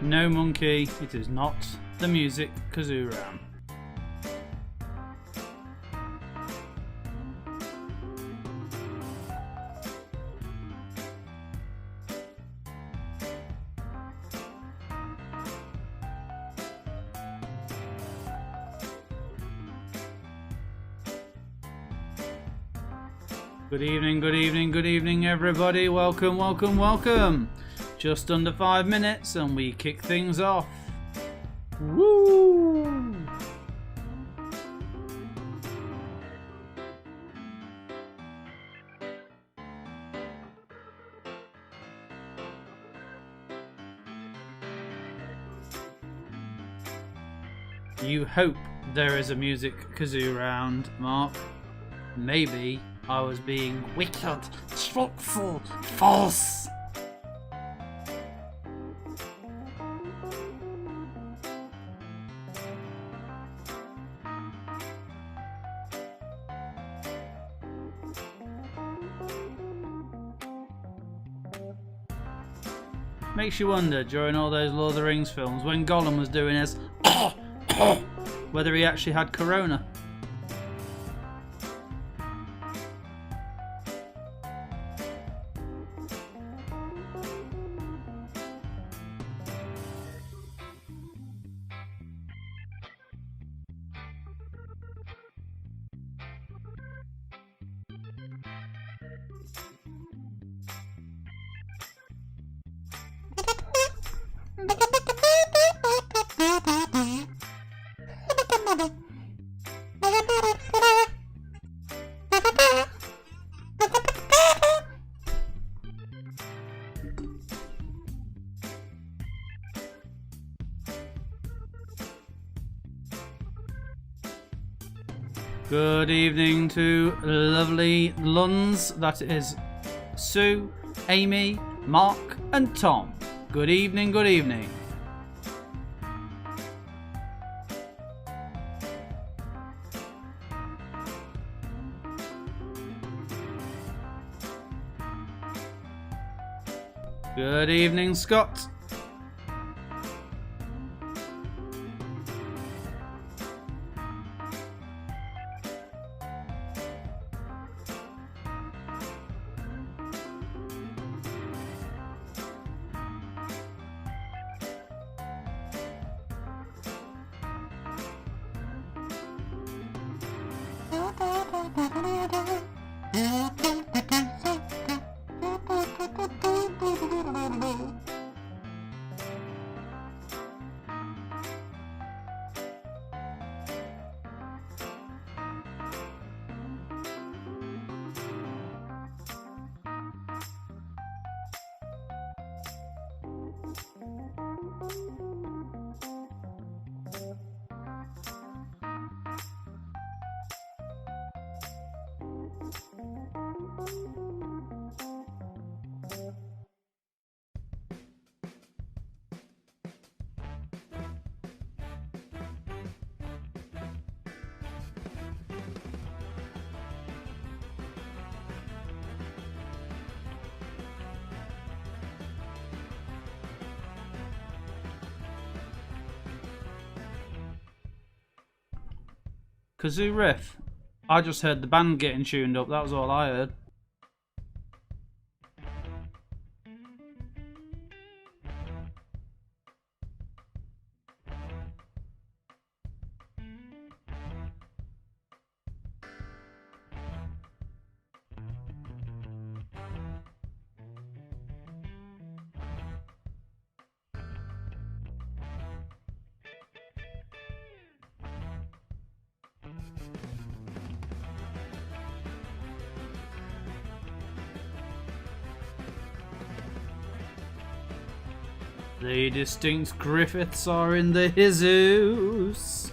No monkey, it is not the music kazoo round. Good evening, good evening, good evening everybody. Welcome, welcome, welcome. Just under 5 minutes and we kick things off. Woo! You hope there is a music kazoo round, Mark. Maybe I was being wicked, truthful, false. Makes you wonder during all those Lord of the Rings films when Gollum was doing his whether he actually had corona. Good evening to lovely Luns, that is Sue, Amy, Mark and Tom. Good evening, good evening. Good evening, Scott. Kazoo riff. I just heard the band getting tuned up, that was all I heard. The distinct Griffiths are in the Jesus.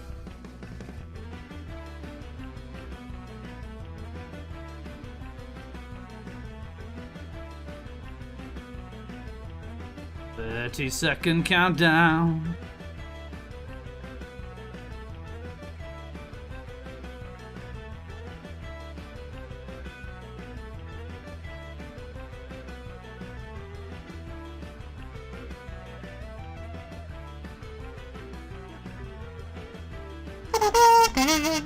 "30-second countdown." Hello.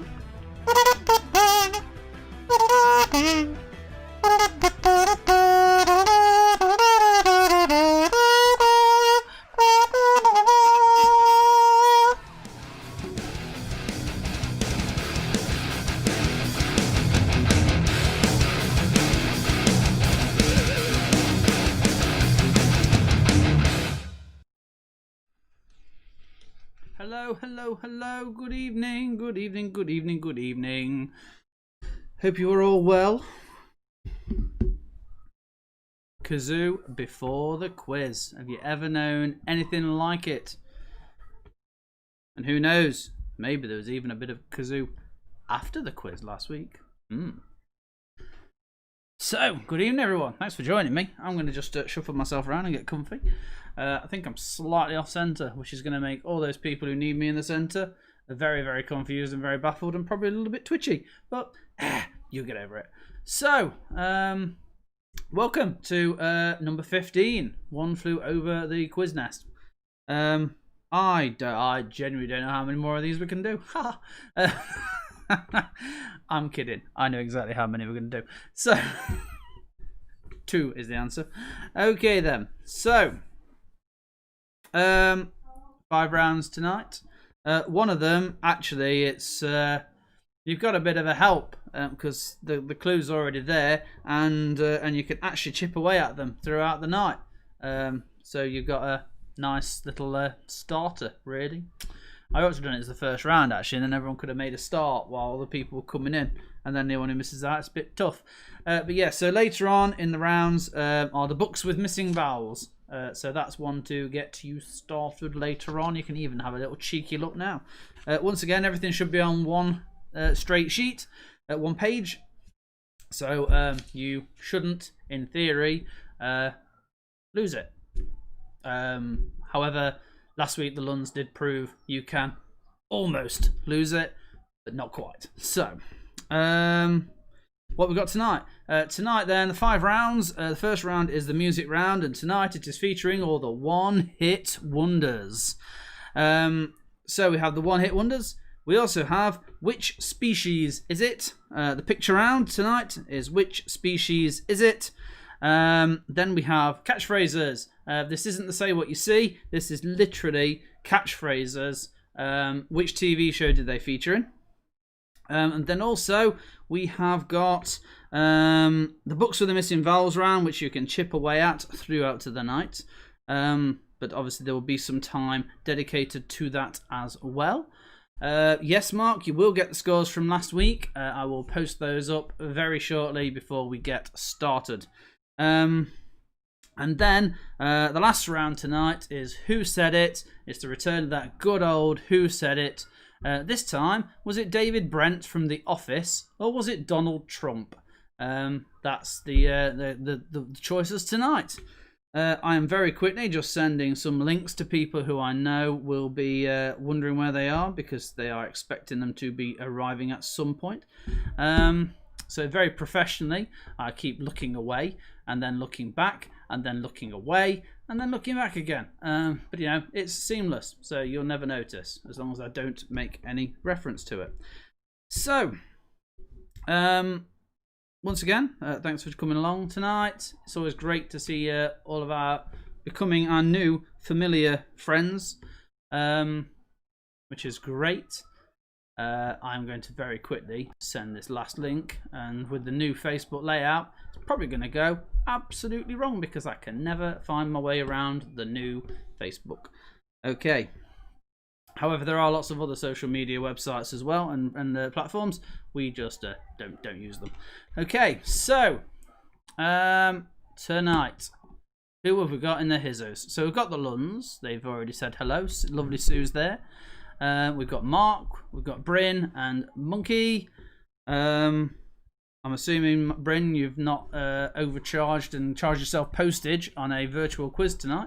Good evening. Hope you are all well. Kazoo before the quiz. Have you ever known anything like it? And who knows? Maybe there was even a bit of kazoo after the quiz last week. So, good evening, everyone. Thanks for joining me. I'm going to just shuffle myself around and get comfy. I think I'm slightly off centre, which is going to make all those people who need me in the centre very, very confused and very baffled and probably a little bit twitchy. But you'll get over it. So, welcome to number 15. One Flew Over the Quiz Nest. I genuinely don't know how many more of these we can do. I'm kidding. I know exactly how many we're going to do. So, 2 is the answer. Okay then. So, 5 rounds tonight. One of them, actually, it's you've got a bit of a help because the clue's already there, and you can actually chip away at them throughout the night. So you've got a nice little starter, really. I ought to have done it as the first round, actually, and then everyone could have made a start while the people were coming in, and then anyone who misses out, it's a bit tough. But yeah, so later on in the rounds are the books with missing vowels. So that's one to get you started later on. You can even have a little cheeky look now. Once again, everything should be on one straight sheet, one page. So you shouldn't, in theory, lose it. However, last week the Lunds did prove you can almost lose it, but not quite. So, what we got tonight? Tonight then, the 5 rounds. The first round is the music round, and tonight it is featuring all the one-hit wonders. So we have the one-hit wonders. We also have which species is it? The picture round tonight is which species is it? Then we have catchphrases. This isn't the say what you see. This is literally catchphrases. Which TV show did they feature in? And then also we have got the books with the missing vowels round, which you can chip away at throughout to the night. But obviously there will be some time dedicated to that as well. Yes, Mark, you will get the scores from last week. I will post those up very shortly before we get started. And then the last round tonight is Who Said It? It's the return of that good old Who Said It. This time, was it David Brent from The Office, or was it Donald Trump? That's the choices tonight. I am very quickly just sending some links to people who I know will be wondering where they are, because they are expecting them to be arriving at some point. So very professionally, I keep looking away and then looking back and then looking away and then looking back again. But you know, it's seamless, so you'll never notice as long as I don't make any reference to it. So, once again, thanks for coming along tonight. It's always great to see all of our becoming our new familiar friends, which is great. I'm going to very quickly send this last link, and with the new Facebook layout, it's probably going to go absolutely wrong because I can never find my way around the new Facebook. Okay. However, there are lots of other social media websites as well, and platforms. We just don't use them. Okay, so tonight, who have we got in the hizzos? So we've got the Lunds. They've already said hello. Lovely Sue's there. We've got Mark, we've got Bryn and Monkey. I'm assuming, Bryn, you've not overcharged and charged yourself postage on a virtual quiz tonight.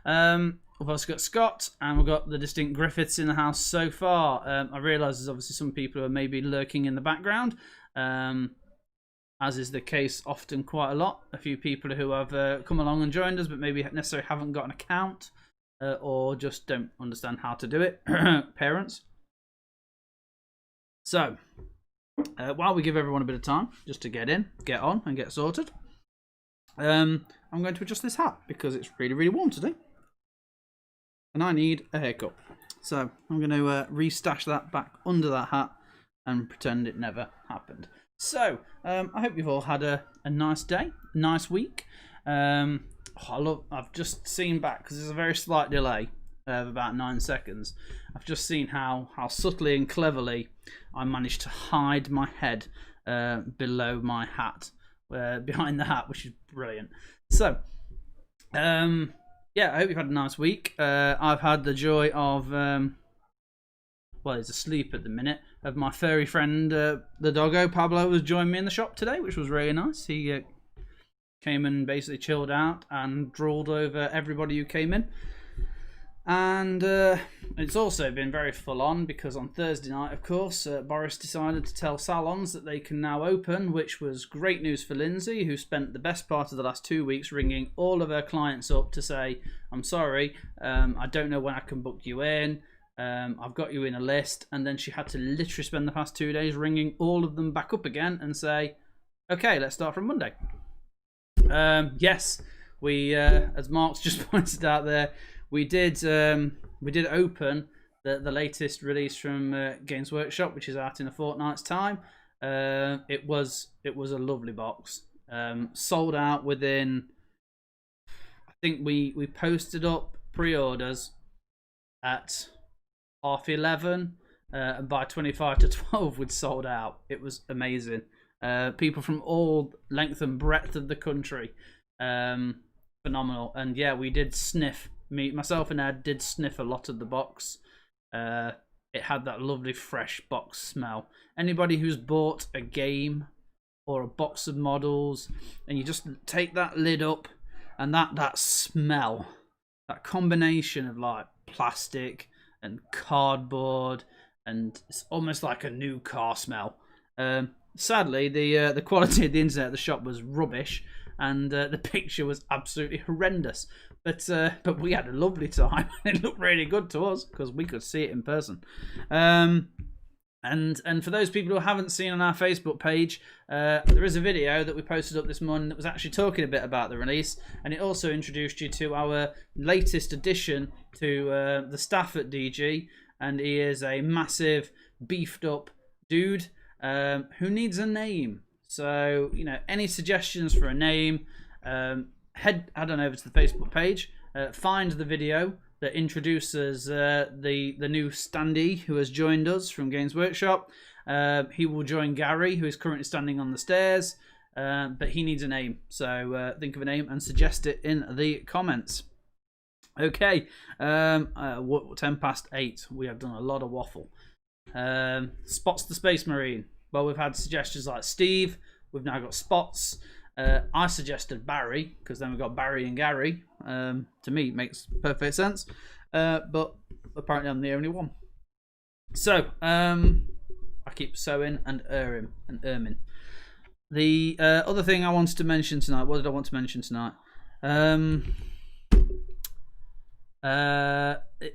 We've also got Scott, and we've got the distinct Griffiths in the house so far. I realise there's obviously some people who are maybe lurking in the background, as is the case often quite a lot. A few people who have come along and joined us, but maybe necessarily haven't got an account. Or just don't understand how to do it. Parents. So, while we give everyone a bit of time just to get in, get on, and get sorted, I'm going to adjust this hat because it's really, really warm today. And I need a haircut. So, I'm going to restash that back under that hat and pretend it never happened. So, I hope you've all had a nice day, nice week. I've just seen back, because there's a very slight delay of about 9 seconds. I've just seen how subtly and cleverly I managed to hide my head below my hat, behind the hat, which is brilliant. So, yeah, I hope you've had a nice week. I've had the joy of, well, he's asleep at the minute, of my furry friend, the doggo, Pablo, has joined me in the shop today, which was really nice. He came and basically chilled out and drooled over everybody who came in. And it's also been very full on because on Thursday night, of course, Boris decided to tell salons that they can now open, which was great news for Lindsay, who spent the best part of the last 2 weeks ringing all of her clients up to say, I'm sorry, I don't know when I can book you in, I've got you in a list. And then she had to literally spend the past 2 days ringing all of them back up again and say, okay, let's start from Monday. Yes, we, as Mark's just pointed out there, we did open the latest release from Games Workshop, which is out in a fortnight's time. It was a lovely box. Sold out within, I think we posted up pre-orders at 11:30, and by 25 to 12 we'd sold out. It was amazing. People from all length and breadth of the country, phenomenal. And yeah, we did sniff. Myself and Ed did sniff a lot of the box. It had that lovely fresh box smell. Anybody who's bought a game or a box of models, and you just take that lid up, and that smell, that combination of like plastic and cardboard, and it's almost like a new car smell. Sadly, the quality of the internet at the shop was rubbish, and the picture was absolutely horrendous. But we had a lovely time. It looked really good to us because we could see it in person. And for those people who haven't seen on our Facebook page, there is a video that we posted up this morning that was actually talking a bit about the release, and it also introduced you to our latest addition to the staff at DG, and he is a massive, beefed up dude who needs a name. So, you know, any suggestions for a name, head on over to the Facebook page, find the video that introduces the new standee who has joined us from Games Workshop. He will join Gary, who is currently standing on the stairs, but he needs a name. So think of a name and suggest it in the comments. Okay, 8:10. We have done a lot of waffle. Spots the Space Marine. Well, we've had suggestions like Steve. We've now got Spots. I suggested Barry, because then we've got Barry and Gary. To me, it makes perfect sense. But apparently I'm the only one. So, I keep sewing and erming. The other thing I wanted to mention tonight, what did I want to mention tonight?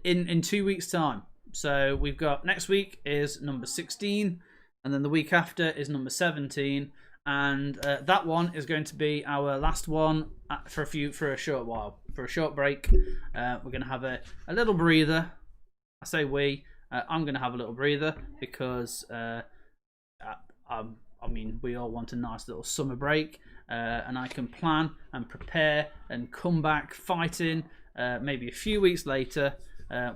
In 2 weeks' time. So we've got, next week is number 16, and then the week after is number 17. And that one is going to be our last one for a short while, for a short break. We're going to have a little breather. I say I'm going to have a little breather because I mean, we all want a nice little summer break, and I can plan and prepare and come back fighting maybe a few weeks later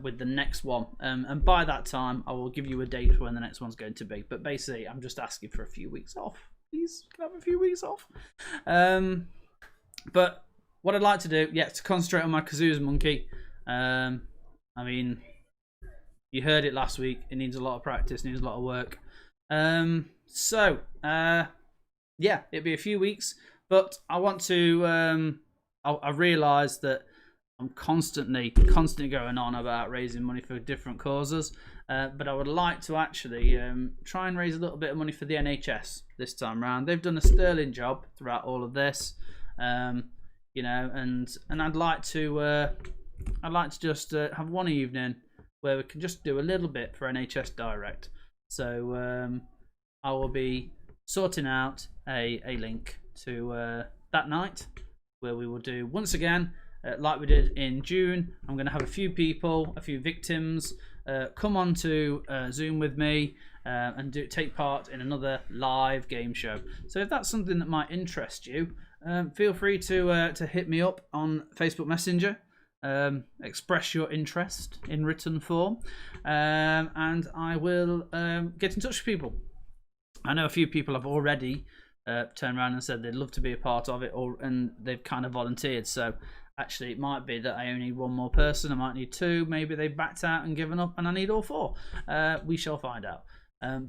with the next one. And by that time, I will give you a date for when the next one's going to be. But basically, I'm just asking for a few weeks off. Please, can I have a few weeks off? But what I'd like to do, to concentrate on my Kazoos monkey. I mean, you heard it last week. It needs a lot of practice, needs a lot of work. So, it'll be a few weeks. But I want to, I realise that I'm constantly going on about raising money for different causes. But I would like to actually try and raise a little bit of money for the NHS this time round. They've done a sterling job throughout all of this, you know, and I'd like to just have one evening where we can just do a little bit for NHS Direct. So I will be sorting out a link to that night where we will do once again like we did in June. I'm going to have a few people, a few victims come on to Zoom with me and take part in another live game show. So if that's something that might interest you, feel free to hit me up on Facebook Messenger. Express your interest in written form, and I will get in touch with people. I know a few people have already turned around and said they'd love to be a part of it, and they've kind of volunteered. So actually, it might be that I only need one more person. I might need two. Maybe they've backed out and given up, and I need all four. We shall find out.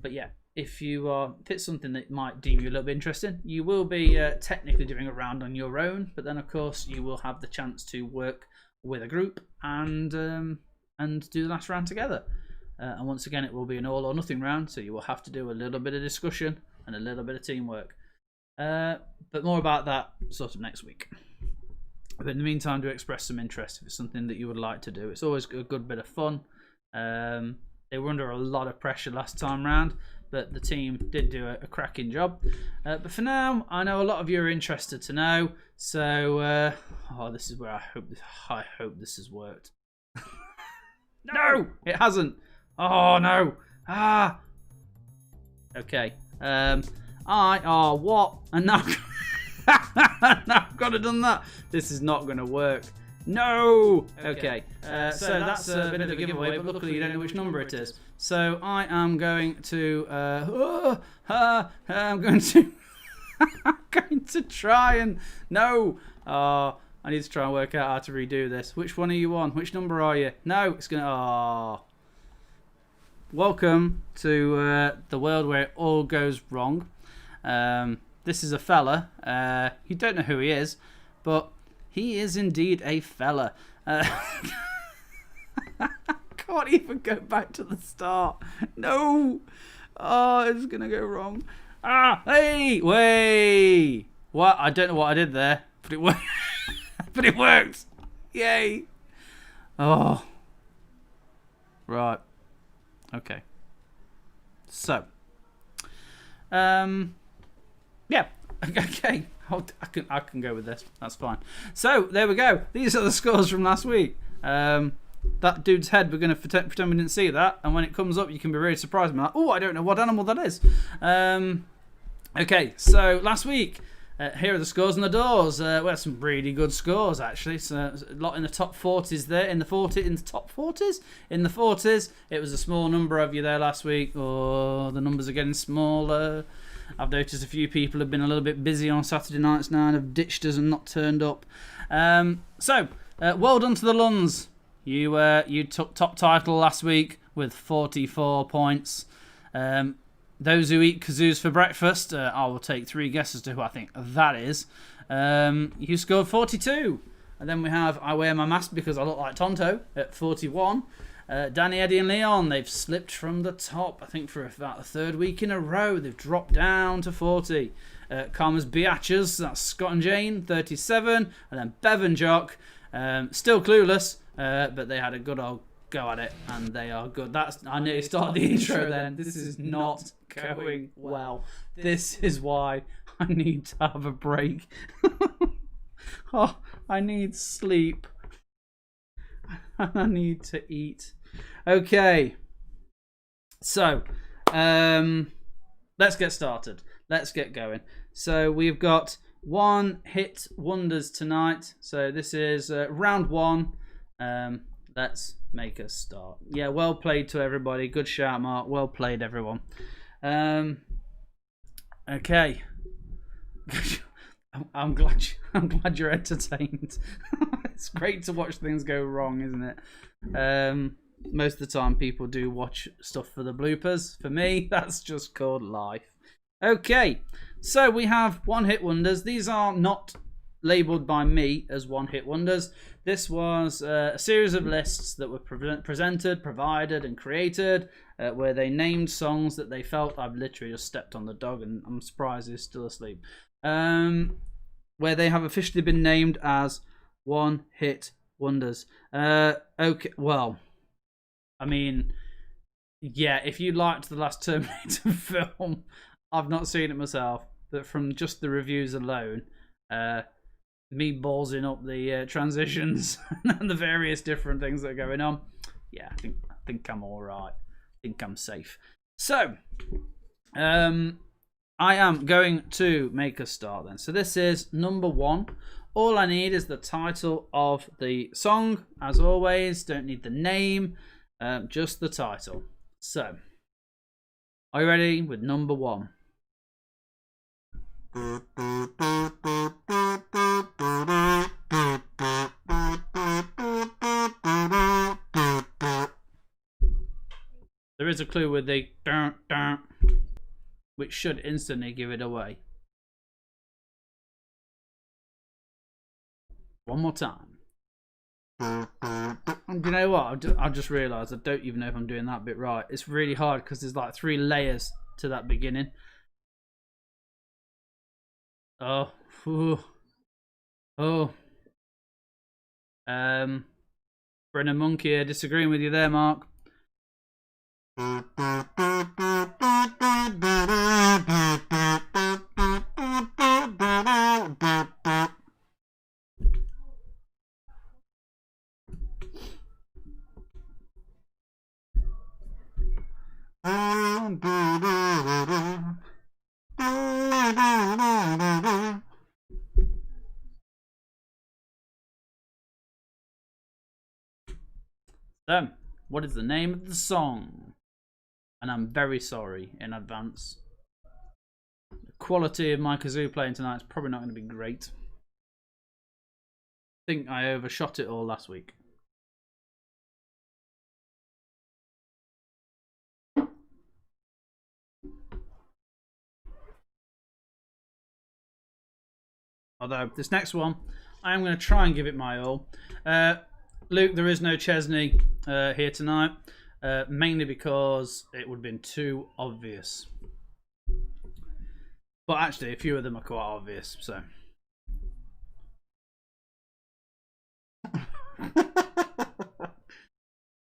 But yeah, if it's something that might deem you a little bit interesting, you will be technically doing a round on your own. But then, of course, you will have the chance to work with a group and do the last round together. And once again, it will be an all or nothing round, so you will have to do a little bit of discussion and a little bit of teamwork. But more about that sort of next week. But in the meantime, do express some interest if it's something that you would like to do. It's always a good bit of fun. They were under a lot of pressure last time round, but the team did do a cracking job. But for now, I know a lot of you are interested to know. So, this is where I hope this has worked. No, it hasn't. Oh no. Okay. What? And now, now I've got to done that. This is not going to work. No. Okay. So that's a bit of a giveaway, but luckily you don't know which number it is. So I am going to. I'm going to. I'm going to try and no. I need to try and work out how to redo this. Which one are you on? Which number are you? No, it's gonna. Welcome to the world where it all goes wrong. This is a fella. You don't know who he is, but he is indeed a fella. Can't even go back to the start. No. It's gonna go wrong. Hey, wait. What? I don't know what I did there, but it worked. But it worked. Yay. Oh. Right. Okay. So. Yeah. Okay. I can go with this. That's fine. So there we go. These are the scores from last week. That dude's head, we're going to pretend we didn't see that, and when it comes up you can be really surprised. Like, I don't know what animal that is. Okay, so last week, here are the scores on the doors. We had some really good scores actually. So a lot in the top 40s there. In the top 40s? In the 40s. It was a small number of you there last week. The numbers are getting smaller. I've noticed a few people have been a little bit busy on Saturday nights now and have ditched us and not turned up. So well done to the Luns. You took top title last week with 44 points. Those who eat kazoos for breakfast, I will take 3 guesses to who I think that is. You scored 42. And then we have I Wear My Mask Because I Look Like Tonto at 41. Danny, Eddie and Leon, they've slipped from the top, I think, for about the 3rd week in a row. They've dropped down to 40. Karma's Biatches, that's Scott and Jane, 37. And then Bev and Jock, still clueless, but they had a good old go at it, and they are good. I nearly started the intro then. This is not going well. This is why I need to have a break. I need sleep. I need to eat. Okay. So, let's get started. Let's get going. So we've got 1 hit wonders tonight. So this is round 1. Let's make a start. Yeah, well played to everybody. Good shout, Mark. Well played, everyone. Okay. I'm glad you're entertained. It's great to watch things go wrong, isn't it? Most of the time people do watch stuff for the bloopers. For me, that's just called life. Okay, so we have 1 hit wonders. These are not labelled by me as 1 hit wonders. This was a series of lists that were presented, provided and created where they named songs that they felt. I've literally just stepped on the dog and I'm surprised he's still asleep. Where they have officially been named as 1 hit wonders. Okay, well, I mean, Yeah, if you liked the last Terminator film, I've not seen it myself, but from just the reviews alone, me ballsing up the transitions and the various different things that are going on, yeah, I think I'm all right. I think I'm safe. So, I am going to make a start then. So this is number 1. All I need is the title of the song. As always, don't need the name, just the title. So, are you ready with number 1? There is a clue with the dun, dun, which should instantly give it away. One more time. And you know what? I've just realised I don't even know if I'm doing that bit right. It's really hard because there's like 3 layers to that beginning. Oh. Ooh. Oh. Brennan Monkey disagreeing with you there, Mark. So, what is the name of the song? And I'm very sorry in advance. The quality of my kazoo playing tonight is probably not going to be great. I think I overshot it all last week. Although, this next one, I am going to try and give it my all. Luke, there is no Chesney here tonight, mainly because it would have been too obvious. But actually, a few of them are quite obvious, so.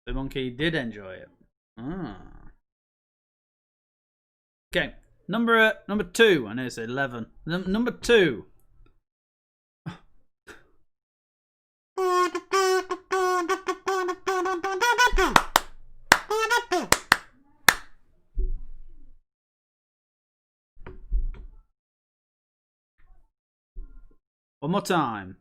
The monkey did enjoy it. Okay, number 2. I know it's 11. Number 2. One more time.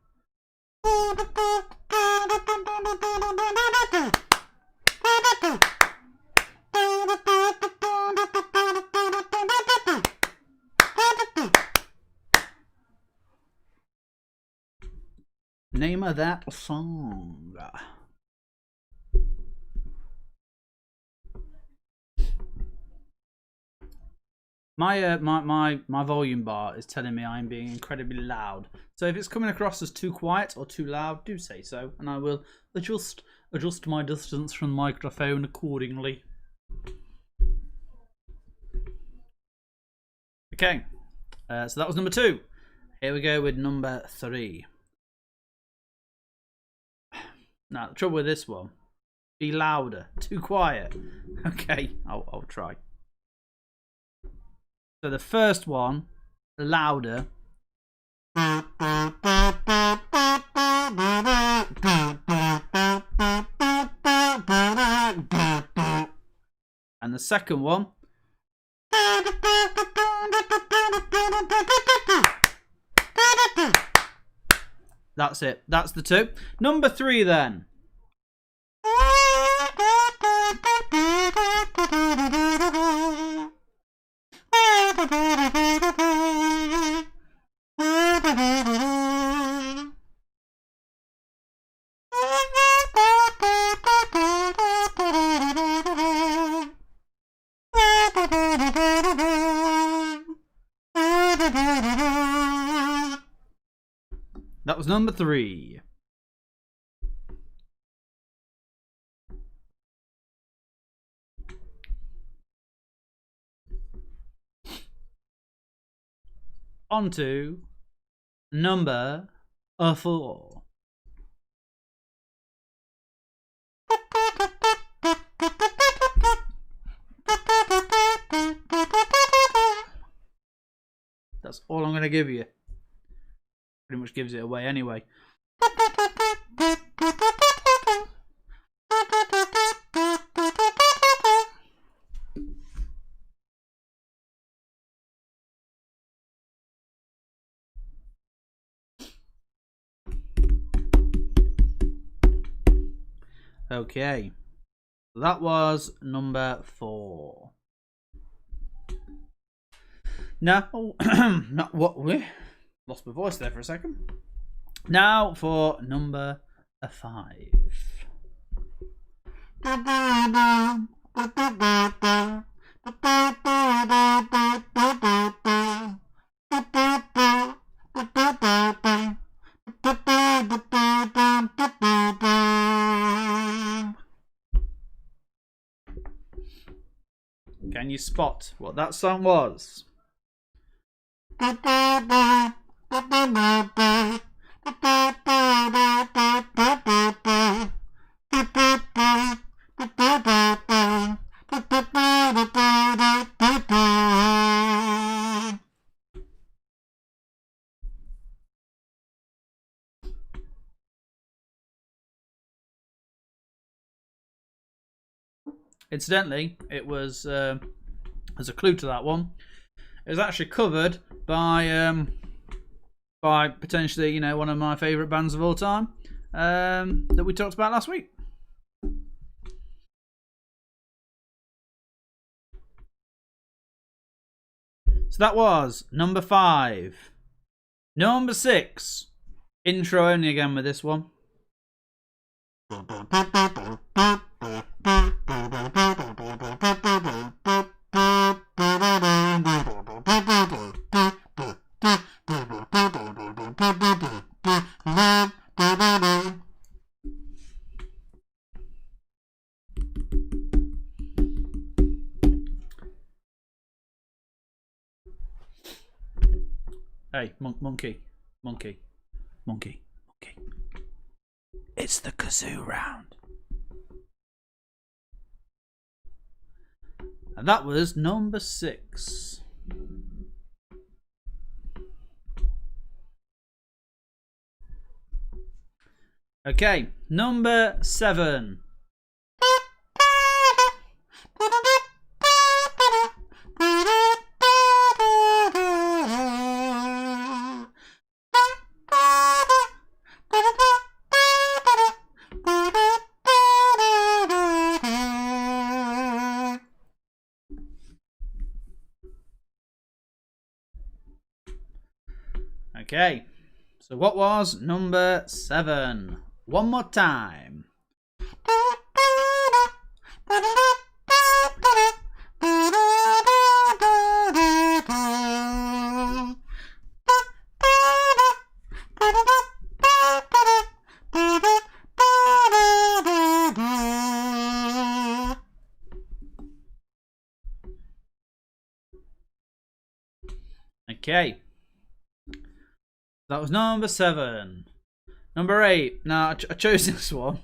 Name of that song. My volume bar is telling me I'm being incredibly loud. So if it's coming across as too quiet or too loud, do say so, and I will adjust my distance from the microphone accordingly. Okay, so that was number 2. Here we go with number 3. Now the trouble with this one, be louder, too quiet. Okay, I'll try. So the first one, louder. And the second one. That's it. That's the 2. Number 3 then. That was number 3. On to number 4. That's all I'm going to give you. Pretty much gives it away anyway. Okay, that was number 4. Now, not what we lost my voice there for a second. Now for number 5. Can you spot what that song was? Incidentally, it was as a clue to that one. It was actually covered by potentially, one of my favourite bands of all time that we talked about last week. So that was number 5. Number 6. Intro only again with this one. Hey, monkey. It's the kazoo round. And that was number 6. Okay, number 7. Okay, so what was number 7? One more time. Okay. That was number 7. Number 8. Now, I chose this one.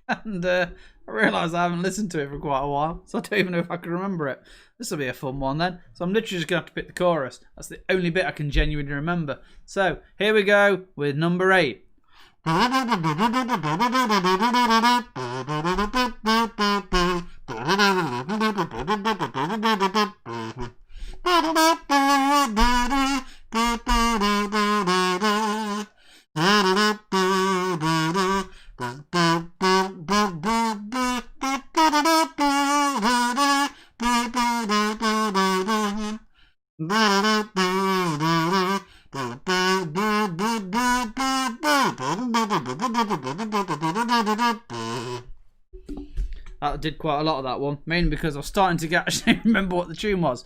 And I realised I haven't listened to it for quite a while. So I don't even know if I can remember it. This will be a fun one then. So I'm literally just going to have to pick the chorus. That's the only bit I can genuinely remember. So, here we go with number 8. I did quite a lot of that one, mainly because I was starting to actually remember what the tune was.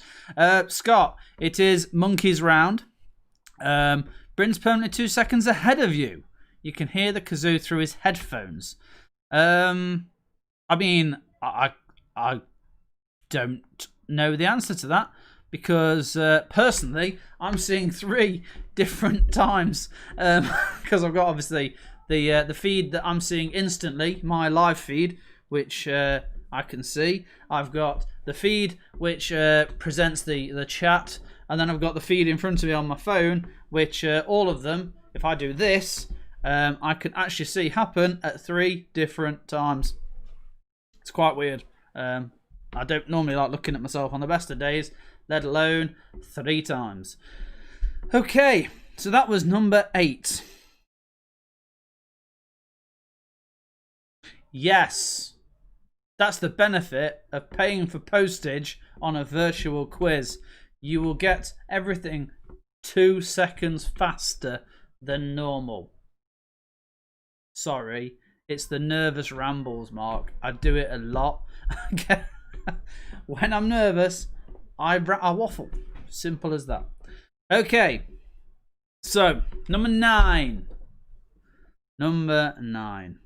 Scott, it is Monkey's Round. Bryn's permanently 2 seconds ahead of you. You can hear the kazoo through his headphones. I mean, I don't know the answer to that because personally, I'm seeing 3 different times because I've got obviously the feed that I'm seeing instantly, my live feed, which I can see. I've got the feed which presents the chat and then I've got the feed in front of me on my phone, which all of them, if I do this, I can actually see happen at 3 different times. It's quite weird. I don't normally like looking at myself on the best of days, let alone 3 times. Okay, so that was number 8. Yes, that's the benefit of paying for postage on a virtual quiz. You will get everything 2 seconds faster than normal. Sorry, it's the nervous rambles, Mark. I do it a lot. When I'm nervous, I waffle. Simple as that. Okay, so number 9. Number 9.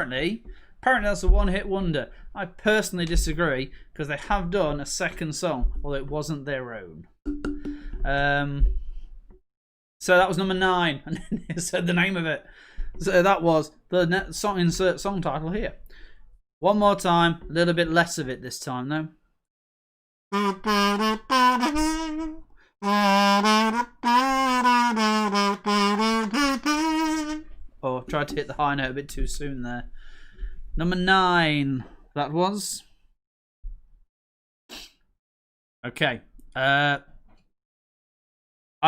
Apparently that's a one-hit wonder. I personally disagree, because they have done a second song, although it wasn't their own. So that was number 9, and then it said the name of it. So that was the song, insert song title here. One more time, a little bit less of it this time though. Oh, tried to hit the high note a bit too soon there. Number 9, that was. Okay. I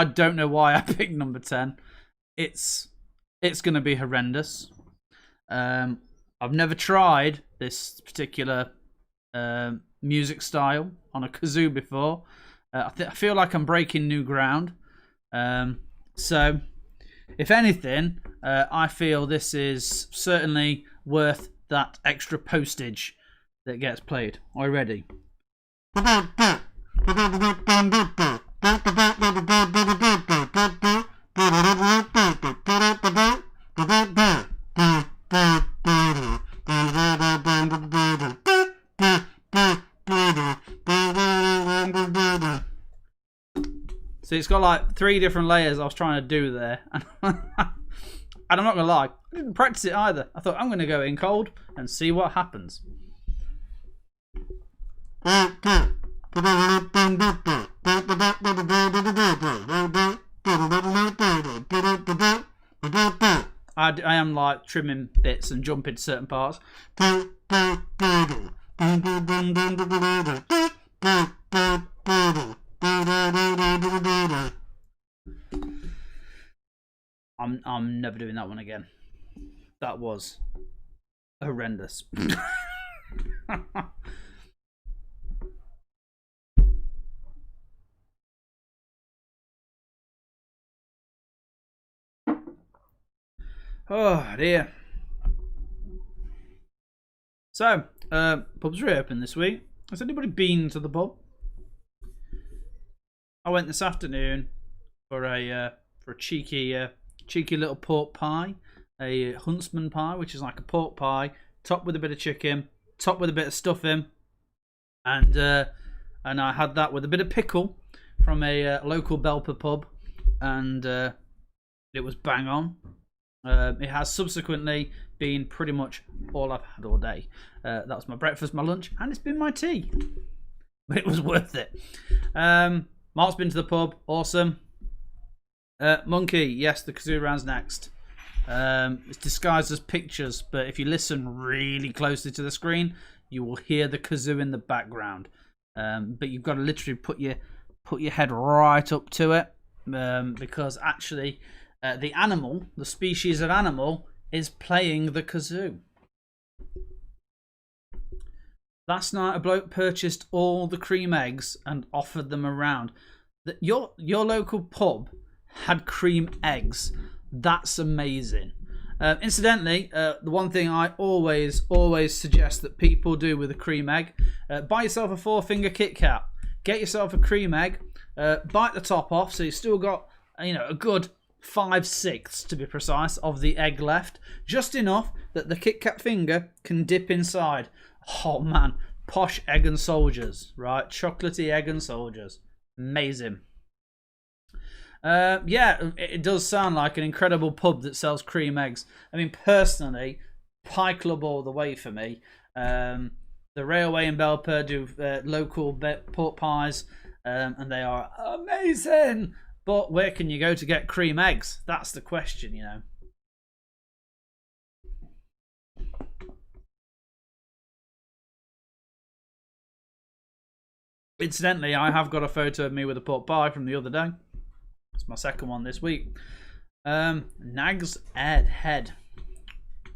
don't know why I picked number 10. It's going to be horrendous. I've never tried this particular music style on a kazoo before. I feel like I'm breaking new ground. So, if anything, I feel this is certainly worth that extra postage that gets played. Are you ready? So it's got like 3 different layers I was trying to do there. And I'm not going to lie, I didn't practice it either. I thought I'm going to go in cold and see what happens. I am like trimming bits and jumping to certain parts. I'm never doing that one again. That was horrendous. Oh dear. So, pub's reopened this week. Has anybody been to the pub? I went this afternoon for a cheeky little pork pie, a huntsman pie, which is like a pork pie, topped with a bit of chicken, topped with a bit of stuffing, and I had that with a bit of pickle from a local Belper pub, and it was bang on. It has subsequently been pretty much all I've had all day. That was my breakfast, my lunch, and it's been my tea. But it was worth it. Mark's been to the pub. Awesome. Monkey, yes, the kazoo round's next. It's disguised as pictures, but if you listen really closely to the screen, you will hear the kazoo in the background. But you've got to literally put your head right up to it, because actually the animal, the species of animal, is playing the kazoo. Last night, a bloke purchased all the cream eggs and offered them around. Your local pub had cream eggs. That's amazing. Incidentally, the one thing I always suggest that people do with a cream egg, buy yourself a 4-finger Kit Kat. Get yourself a cream egg, bite the top off so you've still got a good 5/6 to be precise, of the egg left. Just enough that the Kit Kat finger can dip inside. Oh man, posh egg and soldiers, right? Chocolatey egg and soldiers. Amazing. Yeah, it does sound like an incredible pub that sells cream eggs. I mean, personally, Pie Club all the way for me. The Railway in Belper do local pork pies, and they are amazing. But where can you go to get cream eggs? That's the question, you know. Incidentally, I have got a photo of me with a pork pie from the other day. It's my second one this week. Nag's head.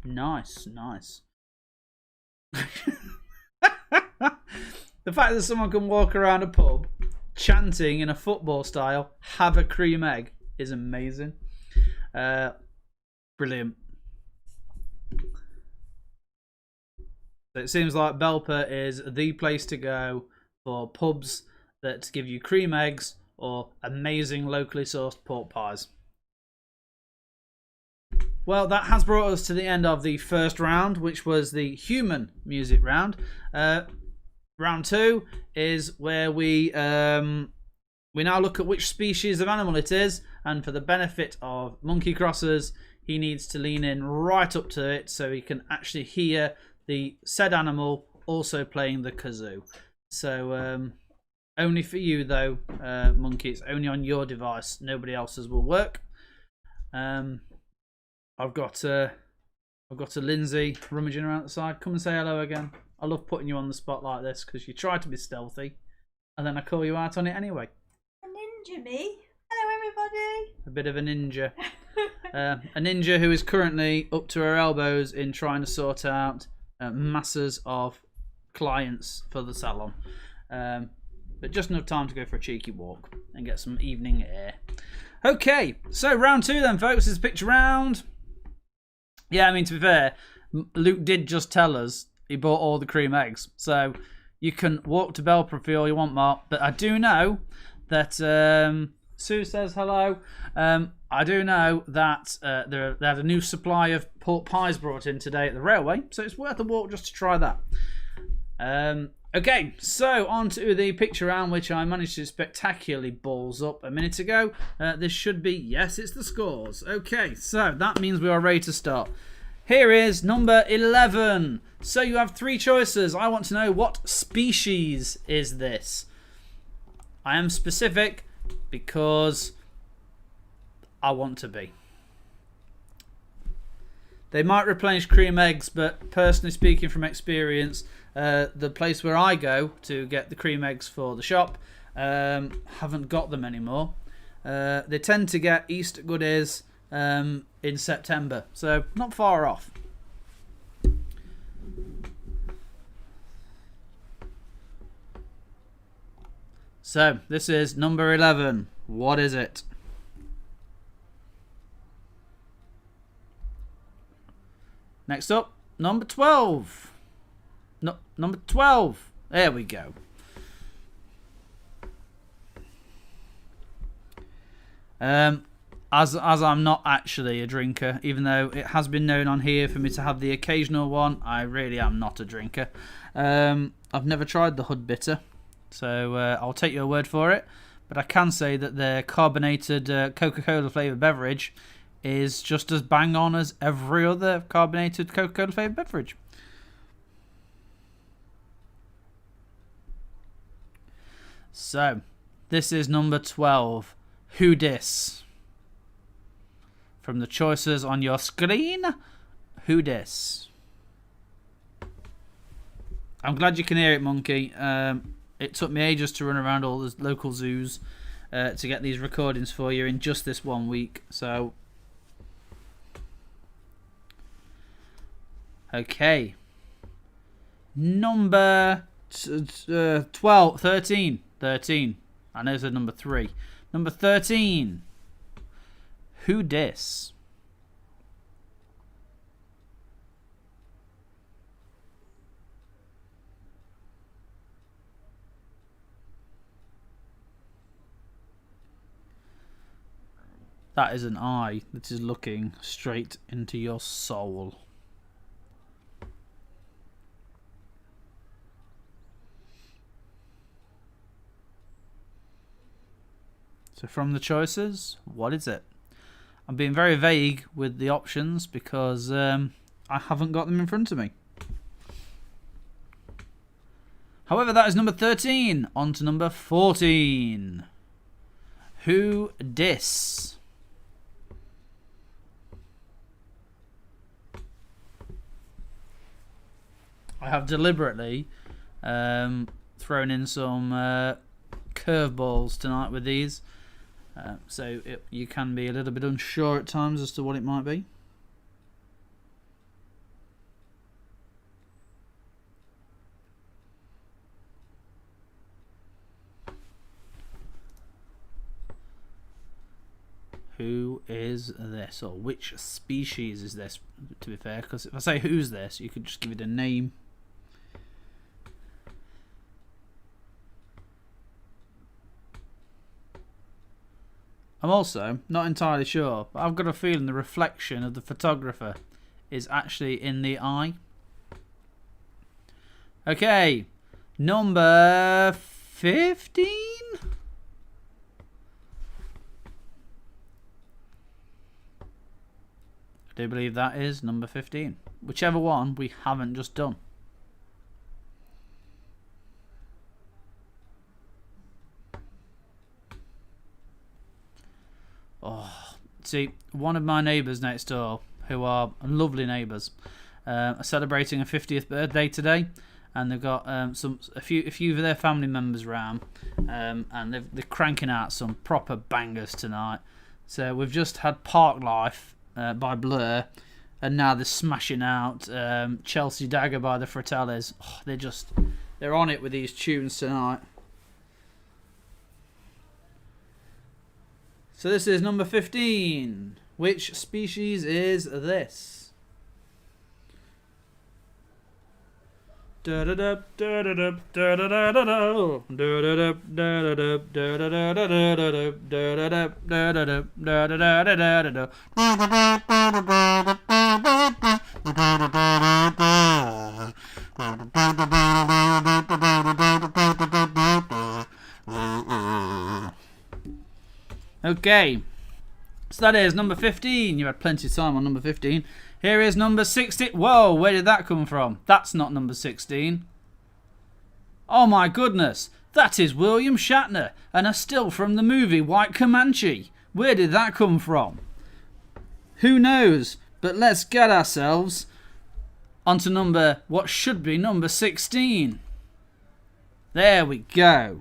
Nice. The fact that someone can walk around a pub chanting in a football style, have a cream egg, is amazing. Brilliant. So it seems like Belper is the place to go for pubs that give you cream eggs or amazing locally sourced pork pies. Well, that has brought us to the end of the first round, which was the human music round. Round 2 is where we now look at which species of animal it is, and for the benefit of monkey crossers, he needs to lean in right up to it so he can actually hear the said animal also playing the kazoo. So only for you though, monkey. It's only on your device. Nobody else's will work. I've got a Lindsay rummaging around the side. Come and say hello again. I love putting you on the spot like this because you try to be stealthy, and then I call you out on it anyway. A ninja, me. Hello, everybody. A bit of a ninja. A ninja who is currently up to her elbows in trying to sort out masses of clients for the salon. But just enough time to go for a cheeky walk and get some evening air. Okay, so round 2 then, folks, is picture round. Yeah, I mean, to be fair, Luke did just tell us he bought all the cream eggs. So you can walk to Belper for all you want, Mark. But I do know that Sue says hello. I do know that they had a new supply of pork pies brought in today at the railway. So it's worth a walk just to try that. Okay, so on to the picture round, which I managed to spectacularly balls up a minute ago. This should be, yes, it's the scores. Okay, so that means we are ready to start. Here is number 11. So you have 3 choices. I want to know, what species is this? I am specific because I want to be. They might replenish cream eggs, but personally speaking from experience, the place where I go to get the cream eggs for the shop haven't got them anymore. They tend to get Easter goodies in September, so not far off. So this is number 11. What is it? Next up, number 12. No, number 12. There we go. As I'm not actually a drinker, even though it has been known on here for me to have the occasional one, I really am not a drinker. I've never tried the Hood Bitter, so I'll take your word for it. But I can say that their carbonated Coca-Cola flavoured beverage is just as bang on as every other carbonated Coca-Cola flavoured beverage. So, this is number 12. Who dis? From the choices on your screen, who dis? I'm glad you can hear it, Monkey. It took me ages to run around all the local zoos to get these recordings for you in just this 1 week. So, okay. Number 12, 13. 13. I know it's number 3. Number 13. Who dis? That is an eye that is looking straight into your soul. So from the choices, what is it? I'm being very vague with the options because I haven't got them in front of me. However, that is number 13. On to number 14. Who dis? I have deliberately thrown in some curveballs tonight with these. So you can be a little bit unsure at times as to what it might be. Who is this? Or which species is this, to be fair? Because if I say who's this, you could just give it a name. I'm also not entirely sure, but I've got a feeling the reflection of the photographer is actually in the eye. Okay, number 15? I do believe that is number 15. Whichever one we haven't just done. Oh, see, one of my neighbours next door, who are lovely neighbours, are celebrating a 50th birthday today, and they've got a few of their family members around, and they're cranking out some proper bangers tonight. So we've just had Park Life by Blur, and now they're smashing out Chelsea Dagger by the Fratellis. Oh, they're on it with these tunes tonight. So this is number 15. Which species is this? Okay, so that is number 15. You had plenty of time on number 15. Here is number 16. Whoa, where did that come from? That's not number 16. Oh my goodness, that is William Shatner, and a still from the movie White Comanche. Where did that come from? Who knows, but let's get ourselves onto what should be number 16. There we go.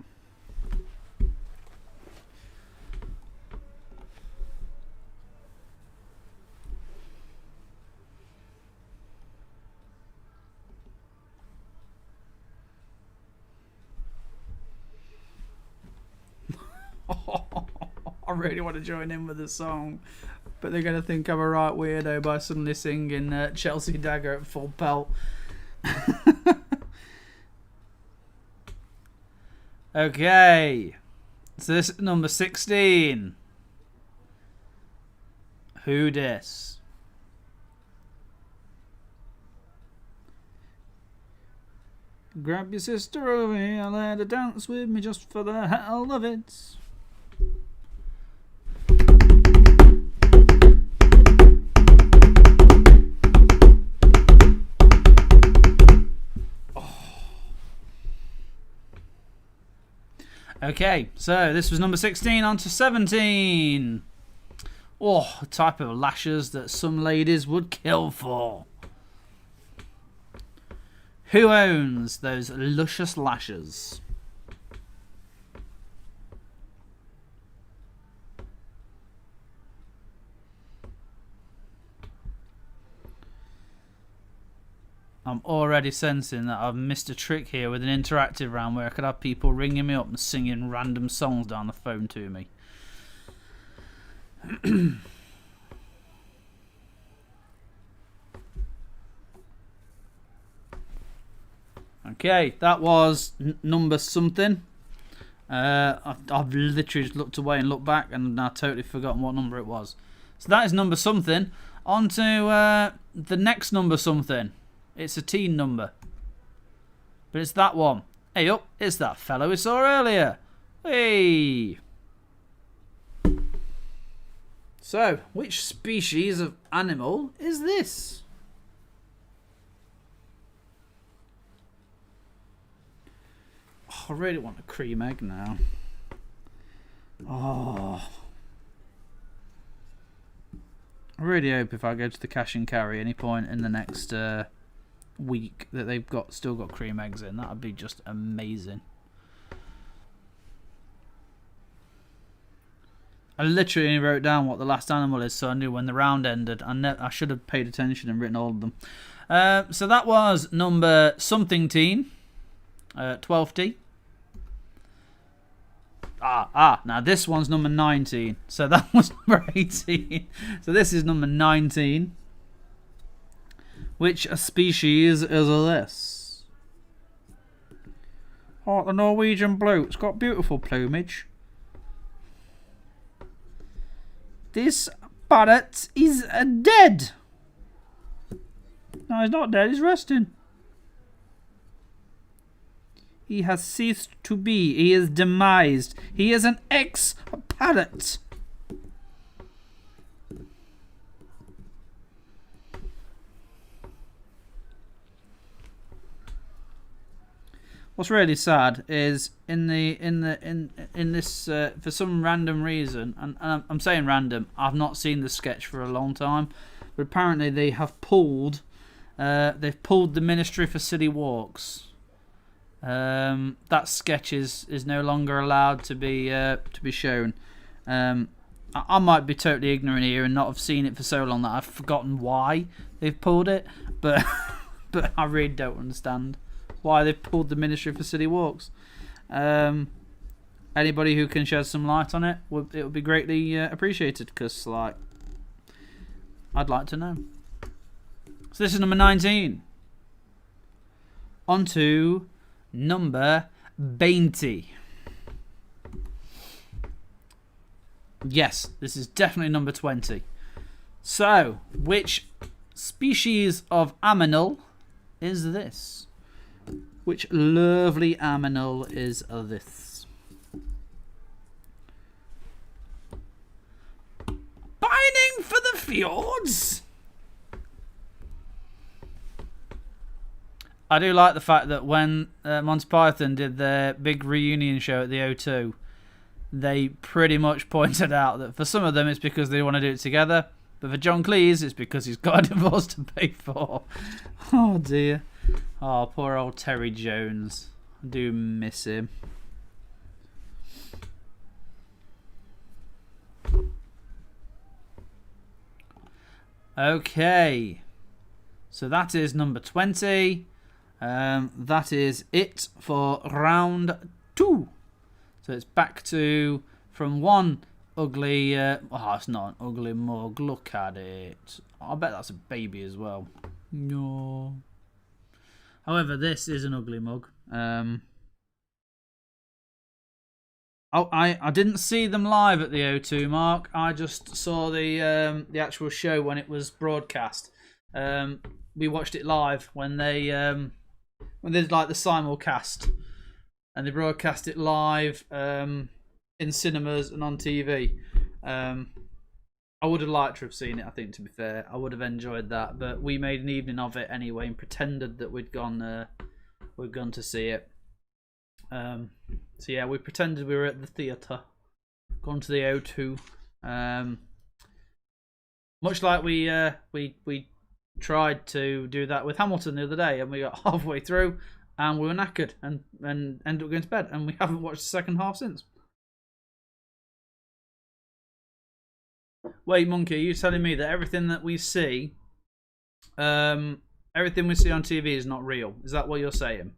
I really want to join in with the song, but they're going to think I'm a right weirdo by suddenly singing Chelsea Dagger at full pelt. Okay, so this is number 16. Who dis? Grab your sister over here, let her dance with me just for the hell of it. Okay, so this was number 16, on to 17. Oh, a type of lashes that some ladies would kill for. Who owns those luscious lashes? I'm already sensing that I've missed a trick here with an interactive round where I could have people ringing me up and singing random songs down the phone to me. Okay, that was number something. I've literally just looked away and looked back, and now totally forgotten what number it was. So that is number something. On to the next number something. It's a teen number. But it's that one. Hey up, it's that fellow we saw earlier. Hey! So, which species of animal is this? Oh, I really want a cream egg now. Oh. I really hope if I go to the cash and carry any point in the next week that they've still got cream eggs in. That would be just amazing. I literally only wrote down what the last animal is so I knew when the round ended. I should have paid attention and written all of them. So that was number something teen. 12T. Now this one's number 19. So that was number 18. So this is number 19. Which species is this? Oh, the Norwegian blue. It's got beautiful plumage. This parrot is dead. No, he's not dead. He's resting. He has ceased to be. He is demised. He is an ex-parrot. What's really sad is in this for some random reason, and I'm saying random, I've not seen the sketch for a long time, but apparently they have pulled the Ministry for City Walks. That sketch is no longer allowed to be shown. I might be totally ignorant here and not have seen it for so long that I've forgotten why they've pulled it, but but I really don't understand why they've pulled the Ministry for City Walks. Anybody who can shed some light on it, it would be greatly appreciated, because like I'd like to know. So this is number 19. On to number 20. Yes, this is definitely number 20. So, which species of aminal is this? Which lovely aminal is this? Pining for the fjords? I do like the fact that when Monty Python did their big reunion show at the O2, they pretty much pointed out that for some of them it's because they want to do it together, but for John Cleese it's because he's got a divorce to pay for. Oh dear. Oh, poor old Terry Jones. I do miss him. Okay. So that is number 20. That is it for round 2. So it's back to from one ugly... it's not an ugly mug. Look at it. I bet that's a baby as well. No. However, this is an ugly mug. I didn't see them live at the O2, Mark. I just saw the actual show when it was broadcast. We watched it live when they did like the simulcast, and they broadcast it live in cinemas and on TV. I would have liked to have seen it, I think, to be fair. I would have enjoyed that, but we made an evening of it anyway and pretended that we'd gone to see it. So yeah, we pretended we were at the theatre, gone to the O2. Much like we tried to do that with Hamilton the other day, and we got halfway through and we were knackered and ended up going to bed, and we haven't watched the second half since. Wait, Monkey, are you telling me that everything that we see, everything we see on TV is not real? Is that what you're saying?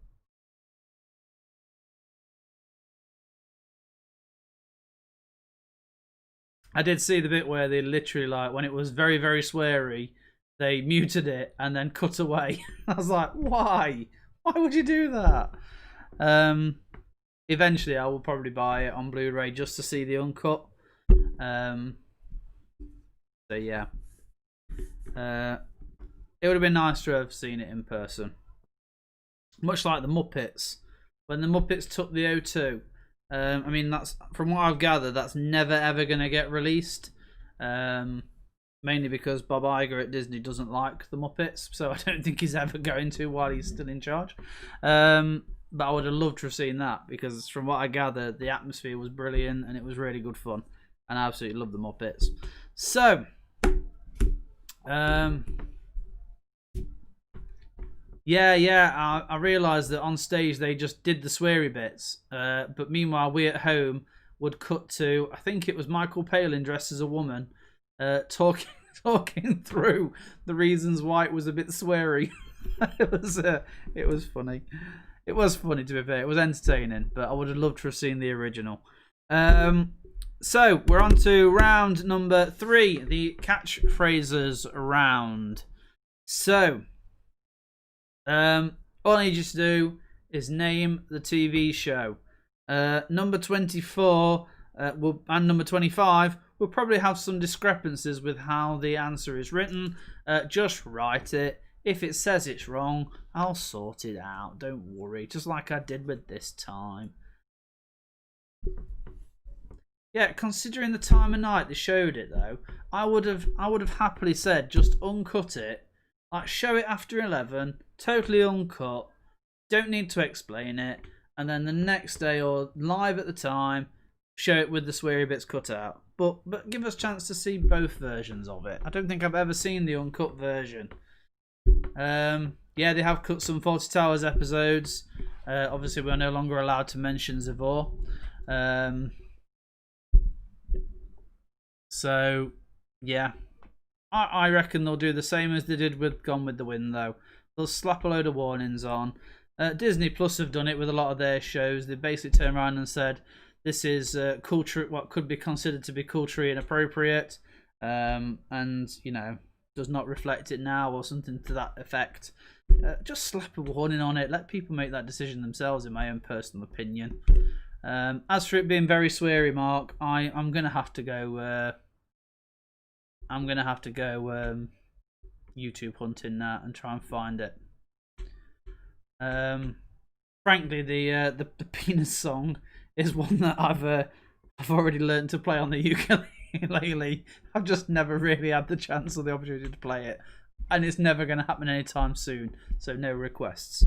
I did see the bit where they literally, like, when it was very, very sweary, they muted it and then cut away. I was like, why? Why would you do that? eventually I will probably buy it on Blu-ray just to see the uncut. So yeah, it would have been nice to have seen it in person. Much like the Muppets, when the Muppets took the O2. I mean, that's from what I've gathered, that's never ever going to get released. Mainly because Bob Iger at Disney doesn't like the Muppets, so I don't think he's ever going to while he's still in charge. But I would have loved to have seen that, because from what I gather, the atmosphere was brilliant and it was really good fun, and I absolutely love the Muppets. So, I realised that on stage they just did the sweary bits, but meanwhile we at home would cut to, I think it was Michael Palin dressed as a woman, talking through the reasons why it was a bit sweary. It was funny. It was funny, to be fair. It was entertaining, but I would have loved to have seen the original. So we're on to round number 3, the catchphrases round. So, all I need you to do is name the TV show. Number 24 and number 25 will probably have some discrepancies with how the answer is written. Just write it. If it says it's wrong, I'll sort it out. Don't worry. Just like I did with this time. Yeah, considering the time of night they showed it though, I would have happily said just uncut it. Like, show it after 11, totally uncut. Don't need to explain it. And then the next day or live at the time, show it with the sweary bits cut out. But give us a chance to see both versions of it. I don't think I've ever seen the uncut version. Yeah, they have cut some Fawlty Towers episodes. Obviously, we're no longer allowed to mention Zavor. So, yeah. I reckon they'll do the same as they did with Gone with the Wind, though. They'll slap a load of warnings on. Disney Plus have done it with a lot of their shows. They basically turned around and said, this is culture, what could be considered to be culturally inappropriate, and, you know, does not reflect it now, or something to that effect. Just slap a warning on it. Let people make that decision themselves, in my own personal opinion. As for it being very sweary, Mark, I'm gonna have to go. I'm gonna have to go YouTube hunting now and try and find it. Frankly, the penis song is one that I've already learned to play on the ukulele. I've just never really had the chance or the opportunity to play it, and it's never going to happen anytime soon. So no requests.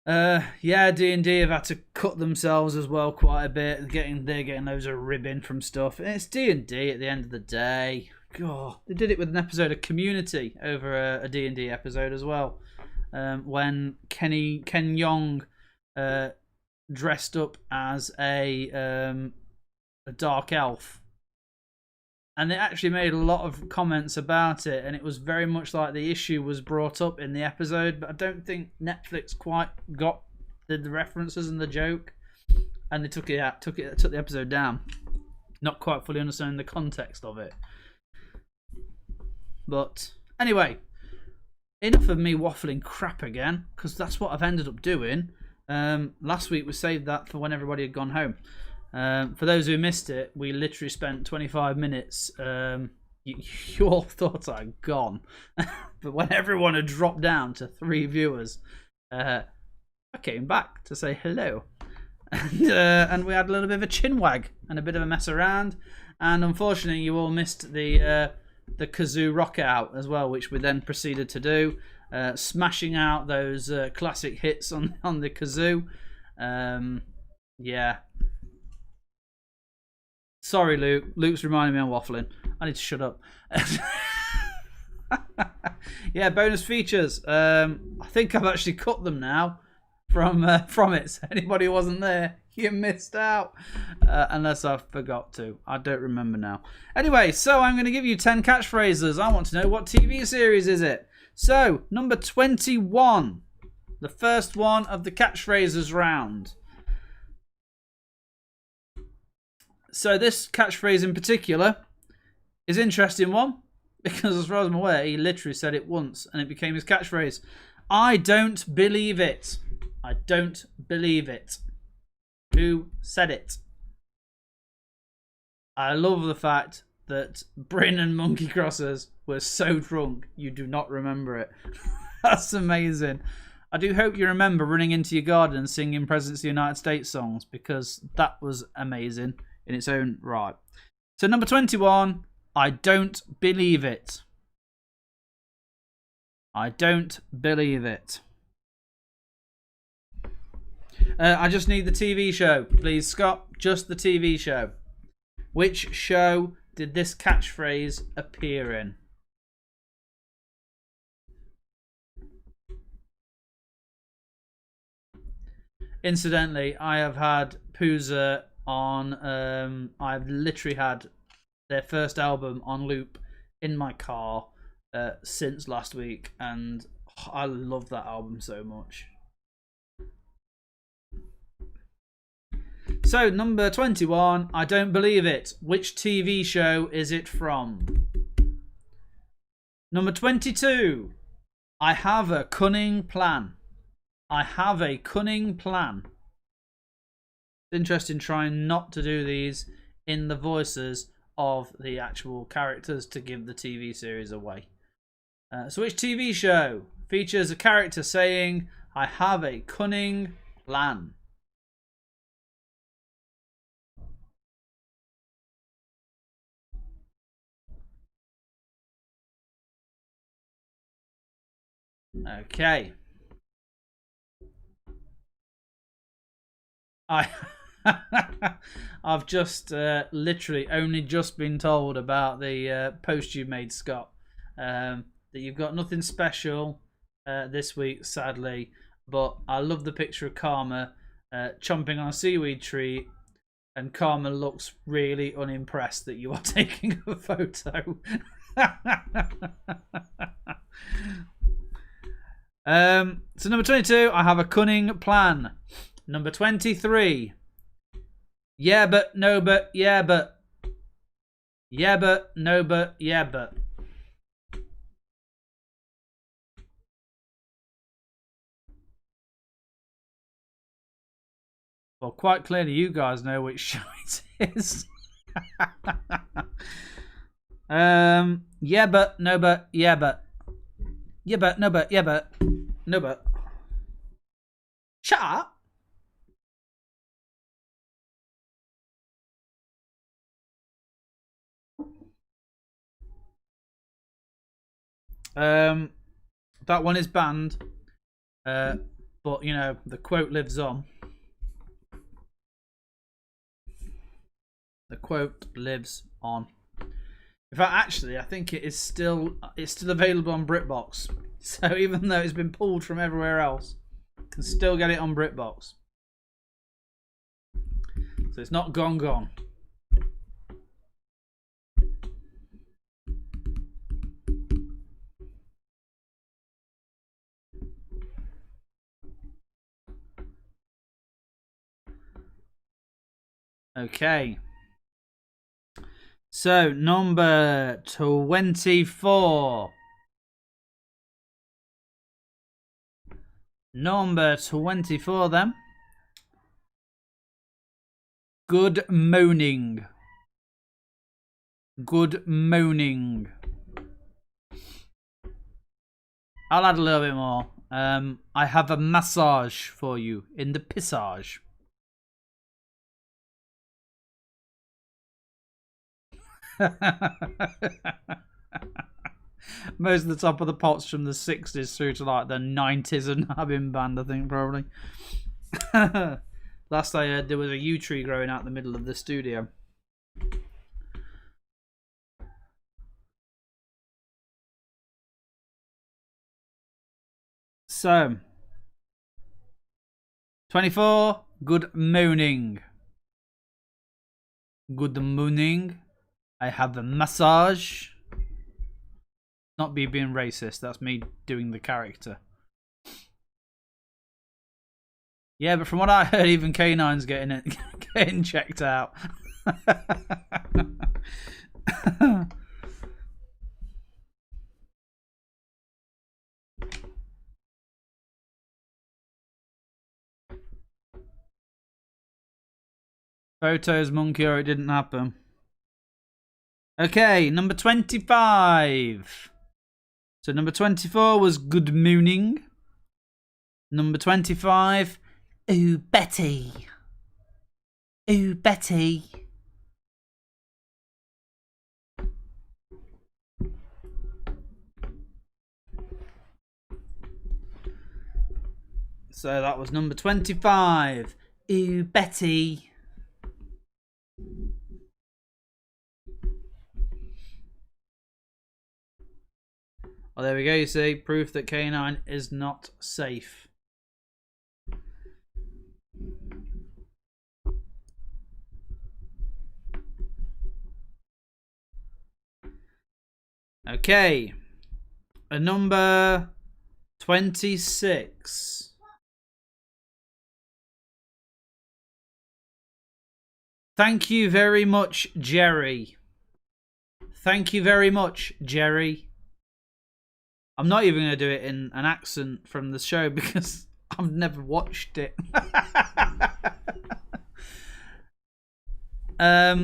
Yeah, D&D have had to cut themselves as well quite a bit. They're getting loads of ribbing from stuff. And it's D&D at the end of the day. God, they did it with an episode of Community over a D&D episode as well. When Ken Jeong dressed up as a dark elf, and they actually made a lot of comments about it, and it was very much like the issue was brought up in the episode, but I don't think Netflix quite got the references and the joke, and they took the episode down, not quite fully understanding the context of it. But anyway, enough of me waffling crap again, because that's what I've ended up doing. Last week we saved that for when everybody had gone home. For those who missed it, we literally spent 25 minutes. You all thought I'd gone, but when everyone had dropped down to 3 viewers, I came back to say hello, and we had a little bit of a chinwag and a bit of a mess around. And unfortunately, you all missed the kazoo rock out as well, which we then proceeded to do, smashing out those classic hits on the kazoo. Yeah. Sorry, Luke. Luke's reminding me I'm waffling. I need to shut up. Yeah, bonus features. I think I've actually cut them now from it. So anybody who wasn't there, you missed out. Unless I forgot to. I don't remember now. Anyway, so I'm going to give you 10 catchphrases. I want to know, what TV series is it? So, number 21. The first one of the catchphrases round. So this catchphrase in particular is an interesting one, because as far as I'm aware, he literally said it once and it became his catchphrase. I don't believe it. I don't believe it. Who said it? I love the fact that Bryn and Monkey Crossers were so drunk you do not remember it. That's amazing. I do hope you remember running into your garden and singing Presidents of the United States songs, because that was amazing in its own right. So number 21, I don't believe it. I don't believe it. I just need the TV show, please, Scott. Just the TV show. Which show did this catchphrase appear in? Incidentally, I have had Pooza on. I've literally had their first album on loop in my car since last week, and I love that album so much. So, number 21, I don't believe it. Which TV show is it from? Number 22, I have a cunning plan. I have a cunning plan. It's interesting trying not to do these in the voices of the actual characters to give the TV series away. So which TV show features a character saying, I have a cunning plan? Okay. I've just literally only just been told about the post you made, Scott. That you've got nothing special this week, sadly. But I love the picture of Karma chomping on a seaweed tree, and Karma looks really unimpressed that you are taking a photo. So number 22, I have a cunning plan. Number 23, yeah but, no but, yeah but. Yeah but, no but, yeah but. Well, quite clearly you guys know which show it is. Yeah but, no but, yeah but. Yeah but, no but, yeah but. No but. Shut up. That one is banned. But you know, the quote lives on. The quote lives on. In fact, actually, I think it's still available on BritBox. So even though it's been pulled from everywhere else, you can still get it on BritBox. So it's not gone. Okay. So number 24. Number 24 then. Good moaning. Good moaning. I'll add a little bit more. I have a massage for you in the pissage. Most of the top of the pots from the 60s through to like the 90s and have been banned, I think, probably. Last I heard, there was a yew tree growing out the middle of the studio. So, 24, good morning. Good morning. I have a massage. Not me being racist, that's me doing the character. Yeah, but from what I heard, even K9's getting checked out. Photos monkey or it didn't happen. Okay, number 25. So number 24 was good mooning. Number 25, ooh, Betty. Ooh, Betty. So that was number 25. Ooh, Betty. Well, there we go, you see. Proof that K9 is not safe. Okay. A number 26. Thank you very much, Jerry. Thank you very much, Jerry. I'm not even going to do it in an accent from the show because I've never watched it. I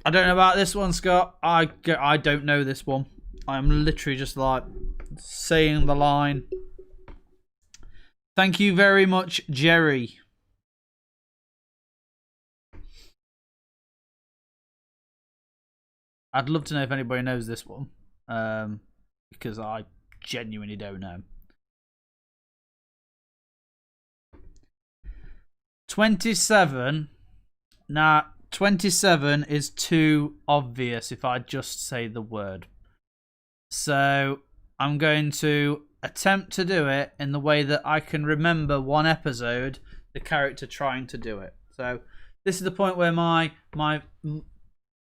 don't know about this one, Scott. I don't know this one. I'm literally just like saying the line. Thank you very much, Jerry. I'd love to know if anybody knows this one. Because I genuinely don't know. 27. Nah, 27 is too obvious if I just say the word. So I'm going to attempt to do it in the way that I can remember one episode, the character trying to do it. So this is the point where my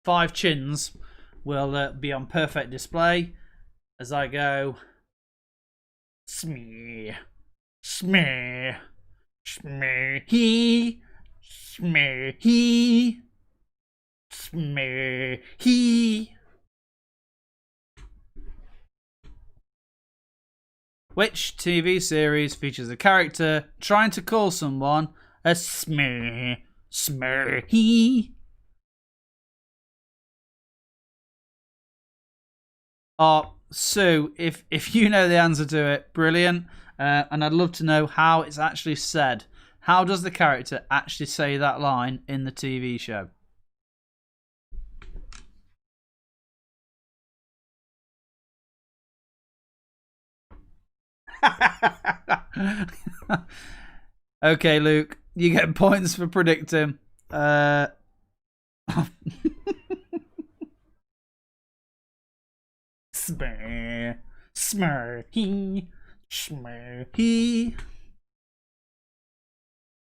5 chins will be on perfect display as I go smear, smear, smear, he, smear, he, smear, he. Which TV series features a character trying to call someone a smear, smear, he? Oh, Sue, if you know the answer to it, brilliant. And I'd love to know how it's actually said. How does the character actually say that line in the TV show? Okay, Luke, you get points for predicting. Smear, smear, he, smear, he.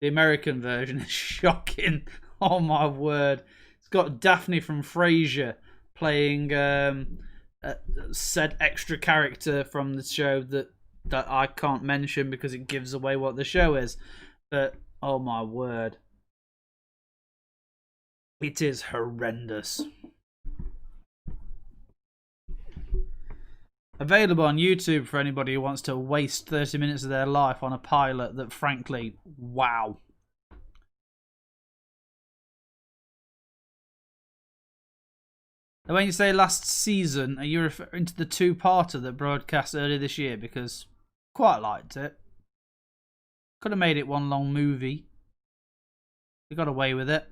The American version is shocking. Oh my word! It's got Daphne from Frasier playing said extra character from the show that I can't mention because it gives away what the show is. But oh my word, it is horrendous. Available on YouTube for anybody who wants to waste 30 minutes of their life on a pilot that, frankly, wow. And when you say last season, are you referring to the 2-parter that broadcast earlier this year? Because quite liked it. Could have made it one long movie. We got away with it.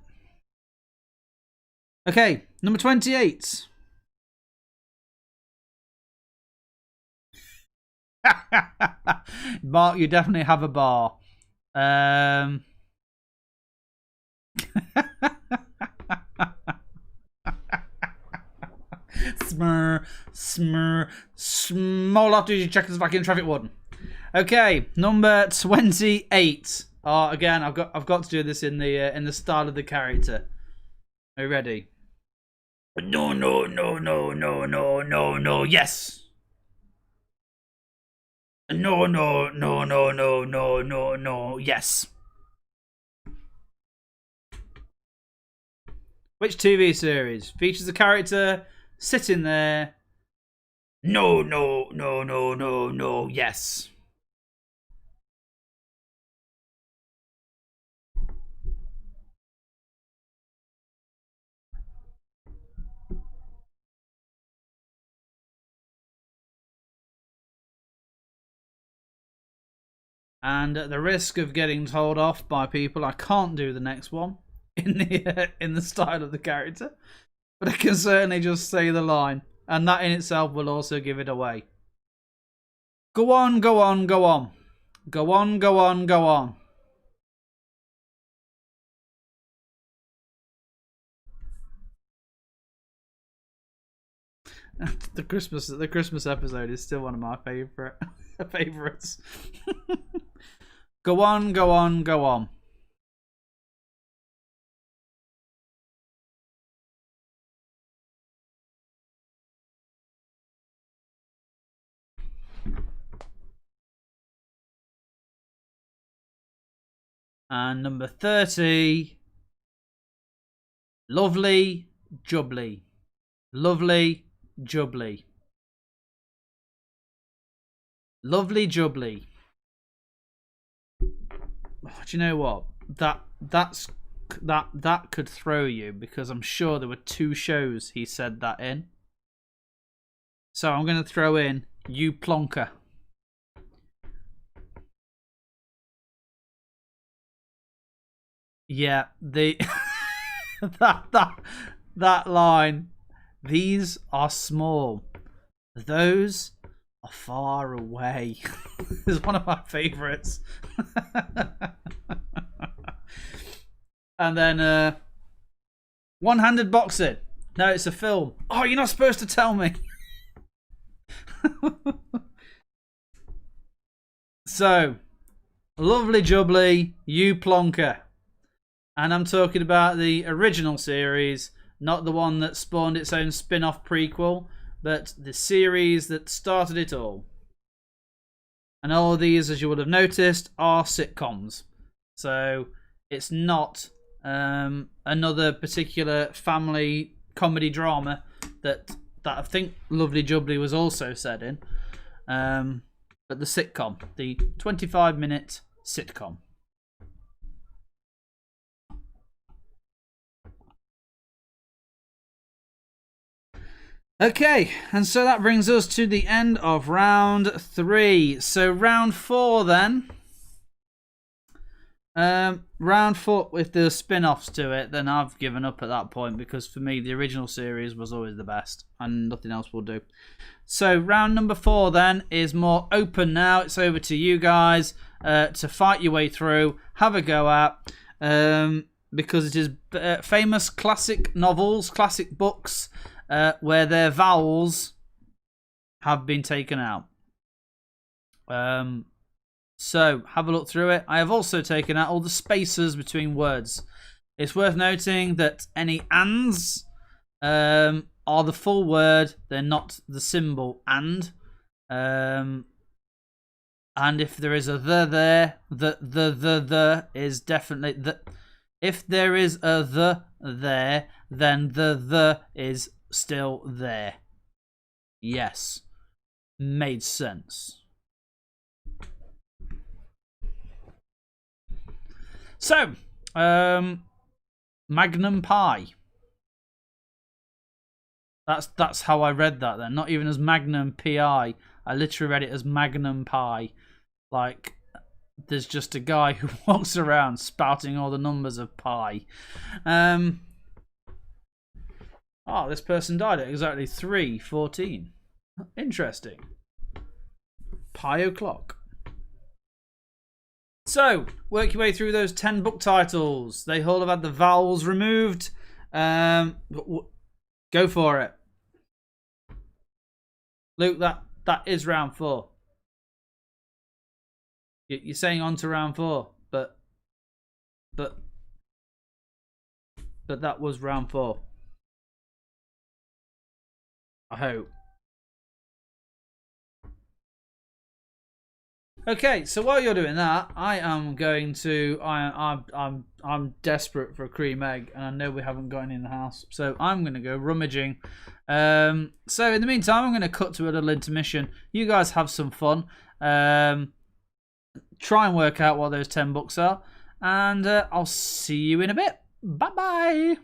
Okay, number 28. Mark, you definitely have a bar. Smur, smur, small after you check us back in traffic warden. Okay, number 28. Oh, again, I've got to do this in the style of the character. Are you ready? No, no, no, no, no, no, no, no. Yes. No, no, no, no, no, no, no, no. Yes. Which TV series features a character sitting there? No, no, no, no, no, no. Yes. And at the risk of getting told off by people, I can't do the next one in the style of the character, but I can certainly just say the line, and that in itself will also give it away. Go on, go on, go on. Go on, go on, go on. The Christmas episode is still one of my favorites. Go on, go on, go on. And number 30, lovely jubbly. Lovely jubbly. Lovely jubbly. Oh, do you know what? That could throw you, because I'm sure there were 2 shows he said that in. So I'm going to throw in you plonker. Yeah, the that line. These are small. Those are far away. Is one of my favourites. And then one-handed boxing. No, it's a film. Oh, you're not supposed to tell me. So, lovely jubbly, you plonker. And I'm talking about the original series, not the one that spawned its own spin-off prequel, but the series that started it all. And all of these, as you would have noticed, are sitcoms. So it's not another particular family comedy drama that I think Lovely Jubbly was also set in. But the sitcom, the 25-minute sitcom. Okay, and so that brings us to the end of round 3. So round 4 then. Round 4, if there's spin-offs to it, then I've given up at that point, because for me the original series was always the best and nothing else will do. So round number 4 then is more open now. It's over to you guys to fight your way through, have a go at, because it is famous classic novels, classic books, where their vowels have been taken out. So have a look through it. I have also taken out all the spaces between words. It's worth noting that any ands are the full word. They're not the symbol and. And if there is a the there, the is definitely the. If there is a the there, then the is still there. Yes. Made sense. So, Magnum Pie. That's how I read that then. Not even as Magnum P.I. I literally read it as Magnum Pie. Like, there's just a guy who walks around spouting all the numbers of pi. Oh, this person died at exactly 3:14. Interesting. Pi o'clock. So, work your way through those 10 book titles. They all have had the vowels removed. Go for it. Luke, that is round 4. You're saying on to round 4, but that was round 4. I hope. Okay, so while you're doing that, I am going to. I'm desperate for a cream egg, and I know we haven't got any in the house, so I'm going to go rummaging. So in the meantime, I'm going to cut to a little intermission. You guys have some fun. Try and work out what those 10 books are, and I'll see you in a bit. Bye bye.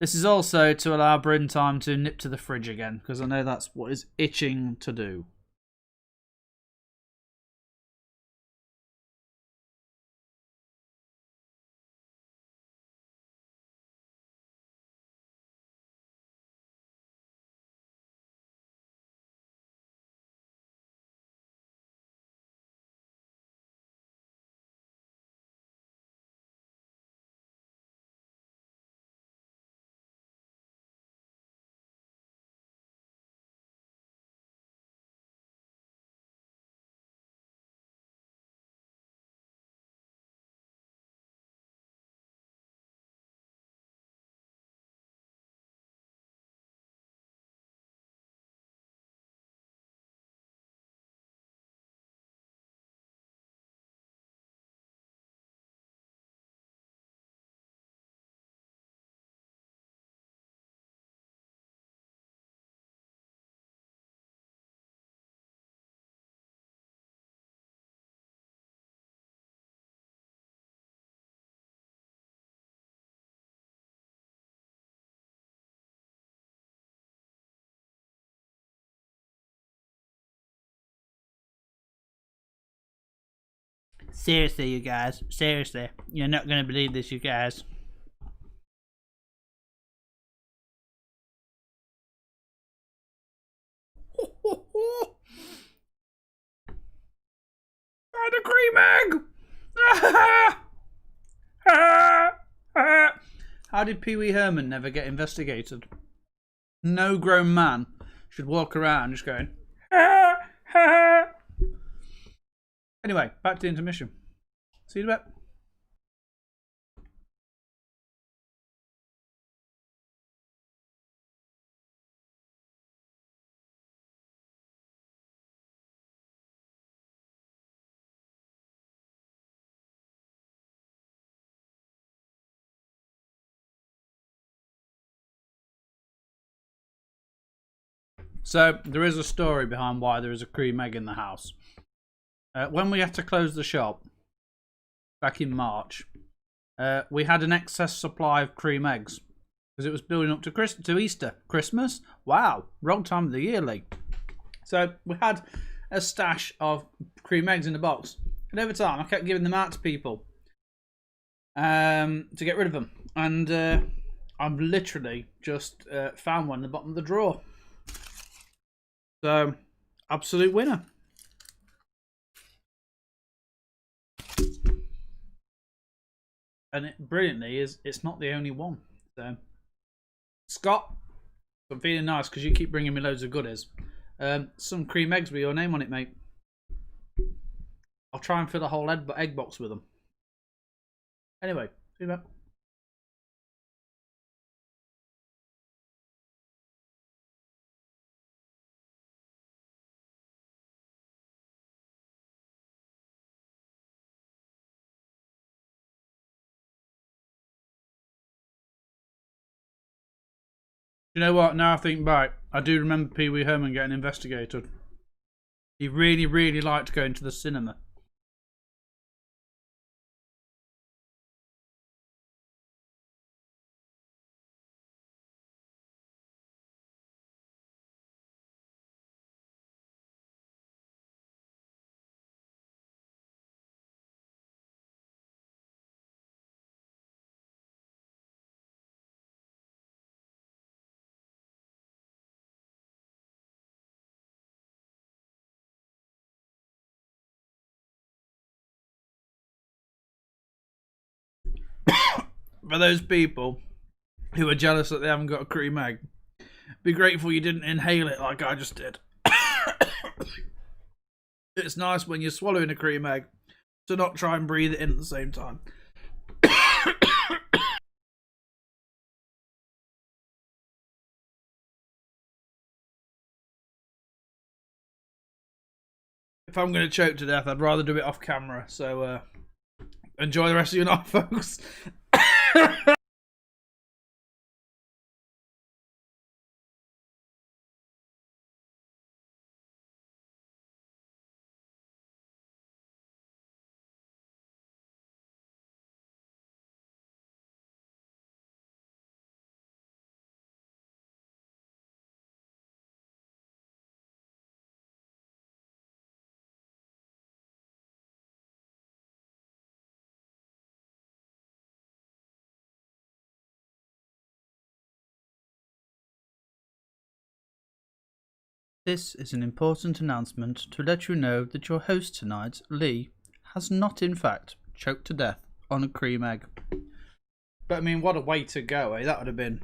This is also to allow Bryn time to nip to the fridge again, because I know that's what is itching to do. Seriously, you guys. Seriously. You're not going to believe this, you guys. I had a cream egg! How did Pee Wee Herman never get investigated? No grown man should walk around just going, Anyway, back to the intermission. See you in a bit. So, there is a story behind why there is a cream egg in the house. When we had to close the shop, back in March, we had an excess supply of cream eggs. Because it was building up to Easter. Christmas? Wow, wrong time of the year, Leigh. So, we had a stash of cream eggs in the box. And over time, I kept giving them out to people to get rid of them. And I've literally just found one in the bottom of the drawer. So, absolute winner. And it brilliantly it's not the only one. So, Scott, I'm feeling nice because you keep bringing me loads of goodies. Some cream eggs with your name on it, mate. I'll try and fill a whole egg box with them. Anyway, see you, mate. You know what? Now I think back, I do remember Pee Wee Herman getting investigated. He really, really liked going to the cinema. For those people who are jealous that they haven't got a cream egg, be grateful you didn't inhale it like I just did. It's nice when you're swallowing a cream egg to not try and breathe it in at the same time. If I'm going to choke to death, I'd rather do it off camera. So enjoy the rest of your night, folks. This is an important announcement to let you know that your host tonight, Leigh, has not in fact choked to death on a cream egg. But I mean, what a way to go, eh? That would have been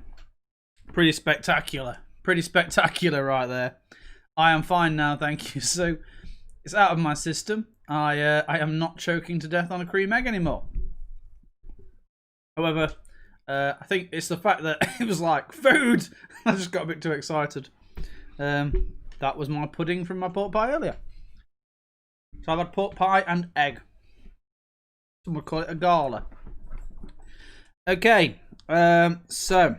pretty spectacular. Pretty spectacular right there. I am fine now, thank you. So, it's out of my system. I am not choking to death on a cream egg anymore. However, I think it's the fact that it was like, food! I just got a bit too excited. That was my pudding from my pork pie earlier. So I've had pork pie and egg. Some would call it a gala. Okay, so.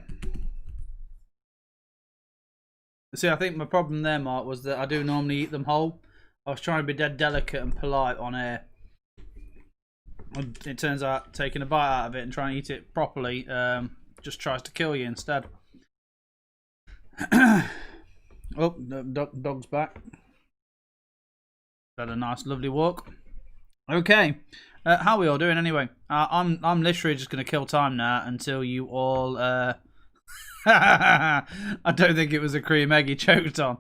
See, I think my problem there, Mark, was that I do normally eat them whole. I was trying to be dead delicate and polite on air. And it turns out taking a bite out of it and trying to eat it properly just tries to kill you instead. Oh, the dog's back. Had a nice, lovely walk. Okay, how are we all doing anyway? I'm literally just going to kill time now until you all. I don't think it was a cream egg he choked on.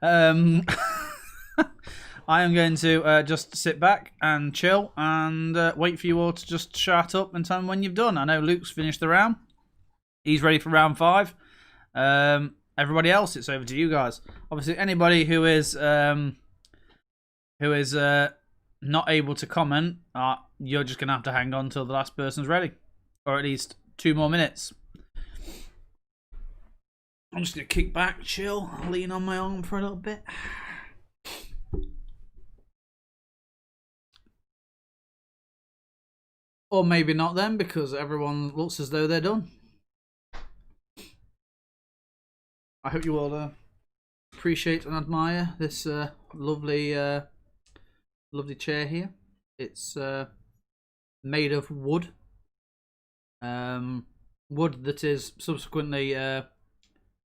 I am going to just sit back and chill and wait for you all to just shut up and tell me when you've done. I know Luke's finished the round. He's ready for round 5. Everybody else, it's over to you guys. Obviously, anybody who is not able to comment, you're just going to have to hang on till the last person's ready. Or at least 2 more minutes. I'm just going to kick back, chill, lean on my arm for a little bit. Or maybe not then, because everyone looks as though they're done. I hope you all appreciate and admire this lovely chair here. It's made of wood. Wood that is subsequently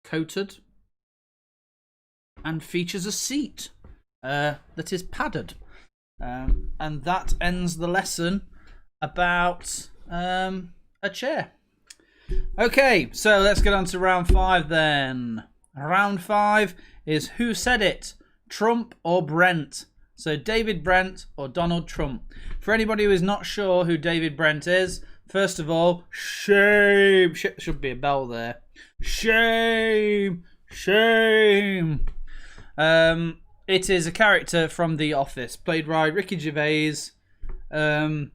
coated and features a seat that is padded. And that ends the lesson about a chair. Okay, so let's get on to round 5 then. Round 5 is Who Said It? Trump or Brent? So David Brent or Donald Trump? For anybody who is not sure who David Brent is, first of all, shame. Should be a bell there. Shame. Shame. It is a character from The Office, played by Ricky Gervais. Known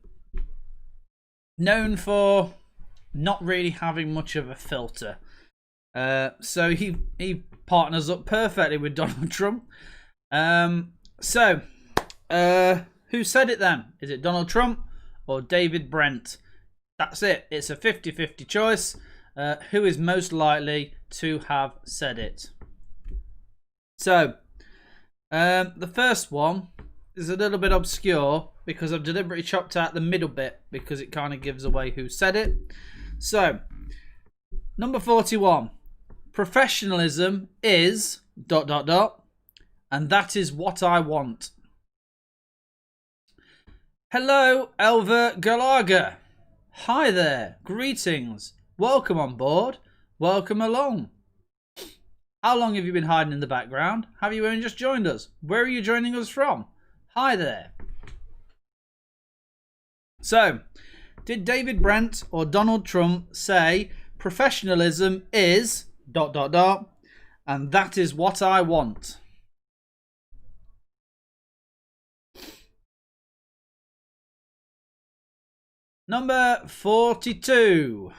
for not really having much of a filter. So he partners up perfectly with Donald Trump. So, who said it then? Is it Donald Trump or David Brent? That's it. It's a 50-50 choice. Who is most likely to have said it? So, the first one is a little bit obscure because I've deliberately chopped out the middle bit because it kind of gives away who said it. So, number 41. Professionalism is ... and that is what I want. Hello, Elva Galaga. Hi there. Greetings. Welcome on board. Welcome along. How long have you been hiding in the background? Have you only just joined us? Where are you joining us from? Hi there. So, did David Brent or Donald Trump say professionalism is ... and that is what I want? Number 42.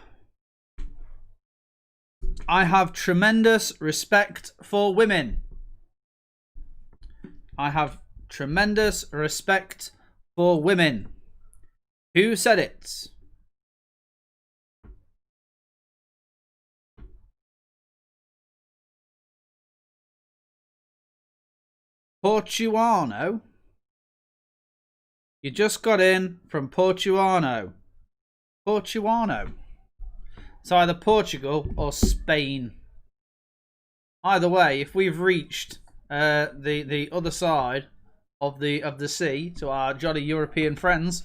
I have tremendous respect for women. I have tremendous respect for women. Who said it? Portuano. You just got in from Portuano. Portuano. It's either Portugal or Spain. Either way, if we've reached the other side of the sea to our jolly European friends,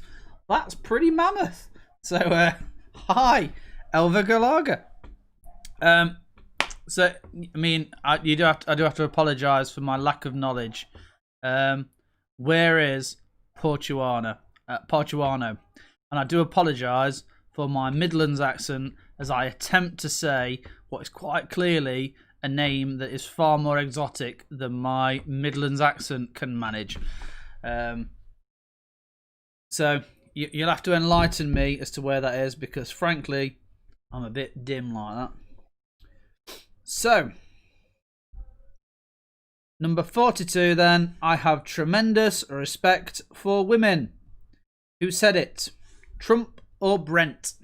that's pretty mammoth. So hi, Elva Galaga. So, I mean, I do have to apologise for my lack of knowledge. Where is Portuano? Portuano, and I do apologise for my Midlands accent as I attempt to say what is quite clearly a name that is far more exotic than my Midlands accent can manage. So you'll have to enlighten me as to where that is, because frankly, I'm a bit dim like that. So, number 42 then, I have tremendous respect for women. Who said it? Trump or Brent?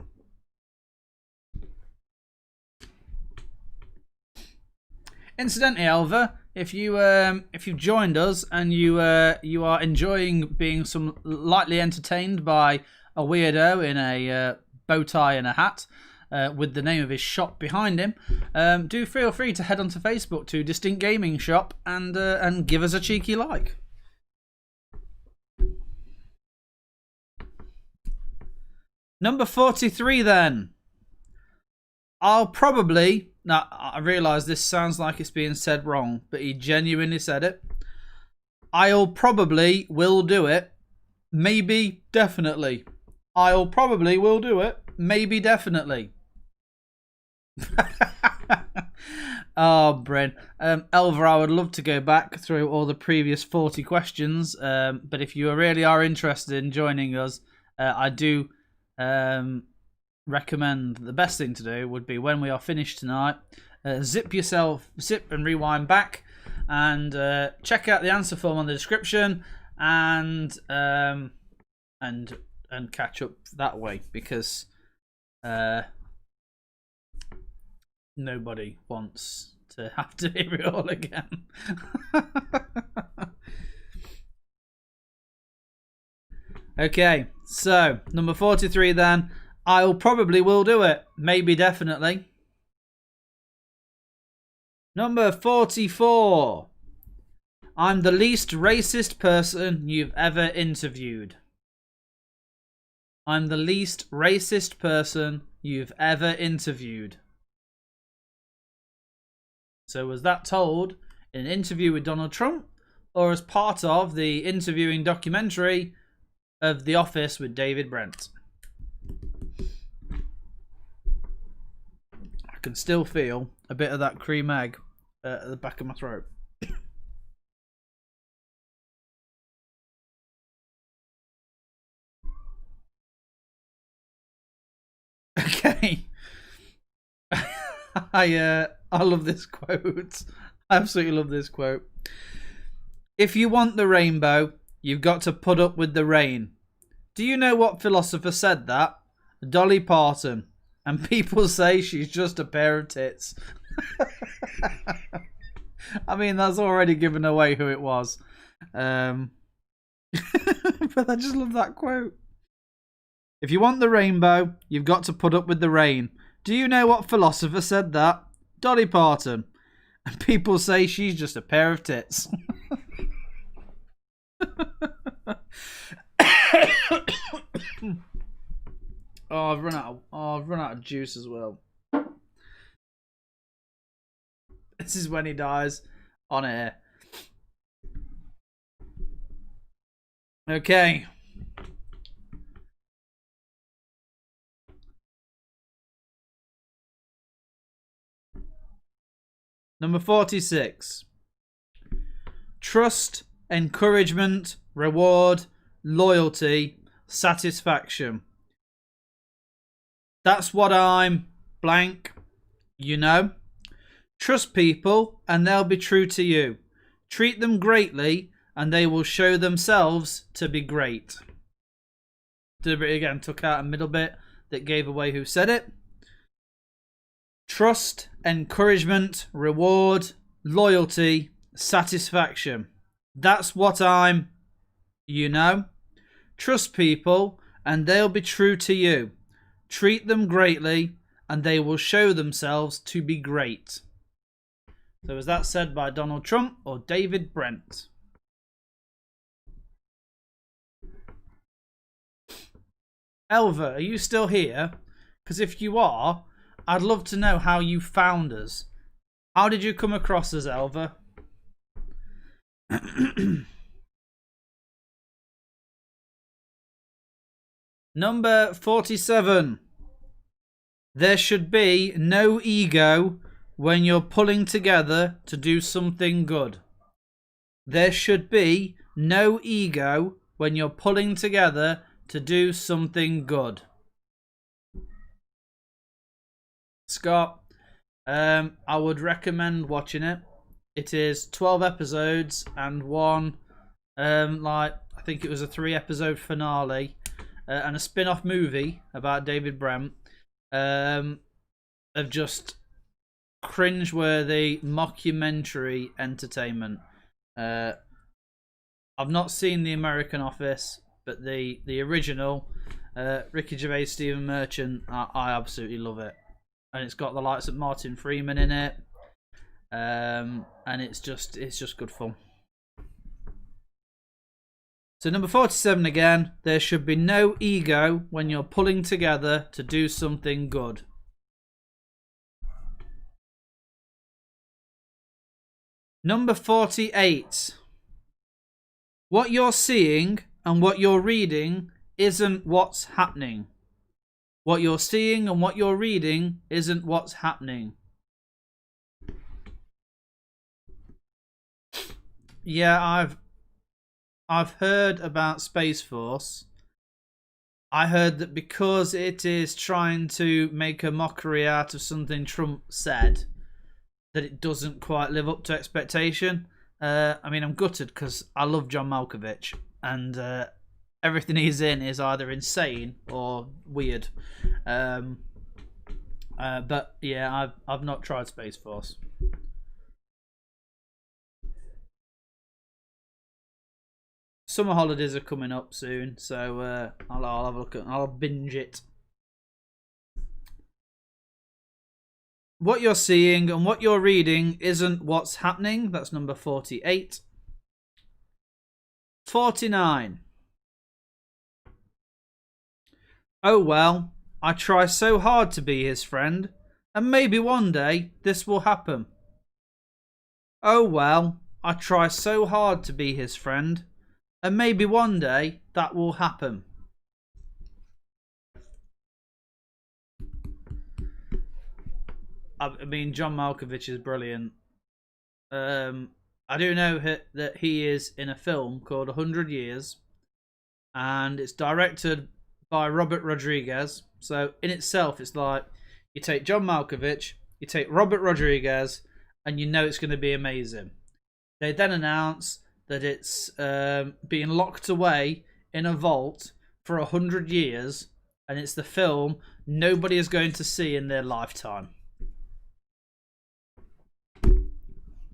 Incidentally, Elva, if you've joined us and you are enjoying being some lightly entertained by a weirdo in a bow tie and a hat, with the name of his shop behind him, do feel free to head onto Facebook to Distinct Gaming Shop and give us a cheeky like. Number 43 then. Now, I realise this sounds like it's being said wrong, but he genuinely said it. I'll probably will do it. Maybe definitely. I'll probably will do it. Maybe definitely. Oh, Bryn. Elva, I would love to go back through all the previous 40 questions, but if you really are interested in joining us, I do recommend the best thing to do would be when we are finished tonight, zip and rewind back and check out the answer form on the description and catch up that way, because nobody wants to have to hear it all again. Okay, so number 43 then. I'll probably will do it. Maybe definitely. Number 44. I'm the least racist person you've ever interviewed. I'm the least racist person you've ever interviewed. So was that told in an interview with Donald Trump, or as part of the interviewing documentary of The Office with David Brent? I can still feel a bit of that cream egg at the back of my throat. Okay. I love this quote. I absolutely love this quote. If you want the rainbow, you've got to put up with the rain. Do you know what philosopher said that? Dolly Parton. And people say she's just a pair of tits. I mean, that's already given away who it was. But I just love that quote. If you want the rainbow, you've got to put up with the rain. Do you know what philosopher said that? Dolly Parton. And people say she's just a pair of tits. Oh, I've run out of juice as well. This is when he dies on air. Okay. Number 46. Trust, encouragement, reward, loyalty, satisfaction. That's what I'm blank, you know. Trust people and they'll be true to you. Treat them greatly and they will show themselves to be great. Deliberately again took out a middle bit that gave away who said it. Trust, encouragement, reward, loyalty, satisfaction. That's what I'm, you know. Trust people and they'll be true to you. Treat them greatly and they will show themselves to be great. So was that said by Donald Trump or David Brent? Elva, are you still here? Because if you are, I'd love to know how you found us. How did you come across as Elva? Number 47. There should be no ego when you're pulling together to do something good. There should be no ego when you're pulling together to do something good. Scott, I would recommend watching it. It is 12 episodes and one, I think it was a 3-episode finale, and a spin-off movie about David Brent, of just cringe-worthy mockumentary entertainment. I've not seen The American Office, but the original, Ricky Gervais, Stephen Merchant, I absolutely love it. And it's got the likes of Martin Freeman in it, and it's just good fun. So number 47 again. There should be no ego when you're pulling together to do something good. Number 48. What you're seeing and what you're reading isn't what's happening. What you're seeing and what you're reading isn't what's happening. Yeah, I've heard about Space Force. I heard that because it is trying to make a mockery out of something Trump said, that it doesn't quite live up to expectation. I mean, I'm gutted because I love John Malkovich, and everything he's in is either insane or weird. But yeah, I've not tried Space Force. Summer holidays are coming up soon, so I'll have a look at. I'll binge it. What you're seeing and what you're reading isn't what's happening. That's number 48. 49. Oh well, I try so hard to be his friend, and maybe one day this will happen. Oh well, I try so hard to be his friend, and maybe one day that will happen. I mean, John Malkovich is brilliant. I do know that he is in a film called 100 Years, and it's directed by Robert Rodriguez. So in itself, it's like you take John Malkovich, you take Robert Rodriguez, and you know it's going to be amazing. They then announce that it's being locked away in a vault for 100 years, and it's the film nobody is going to see in their lifetime.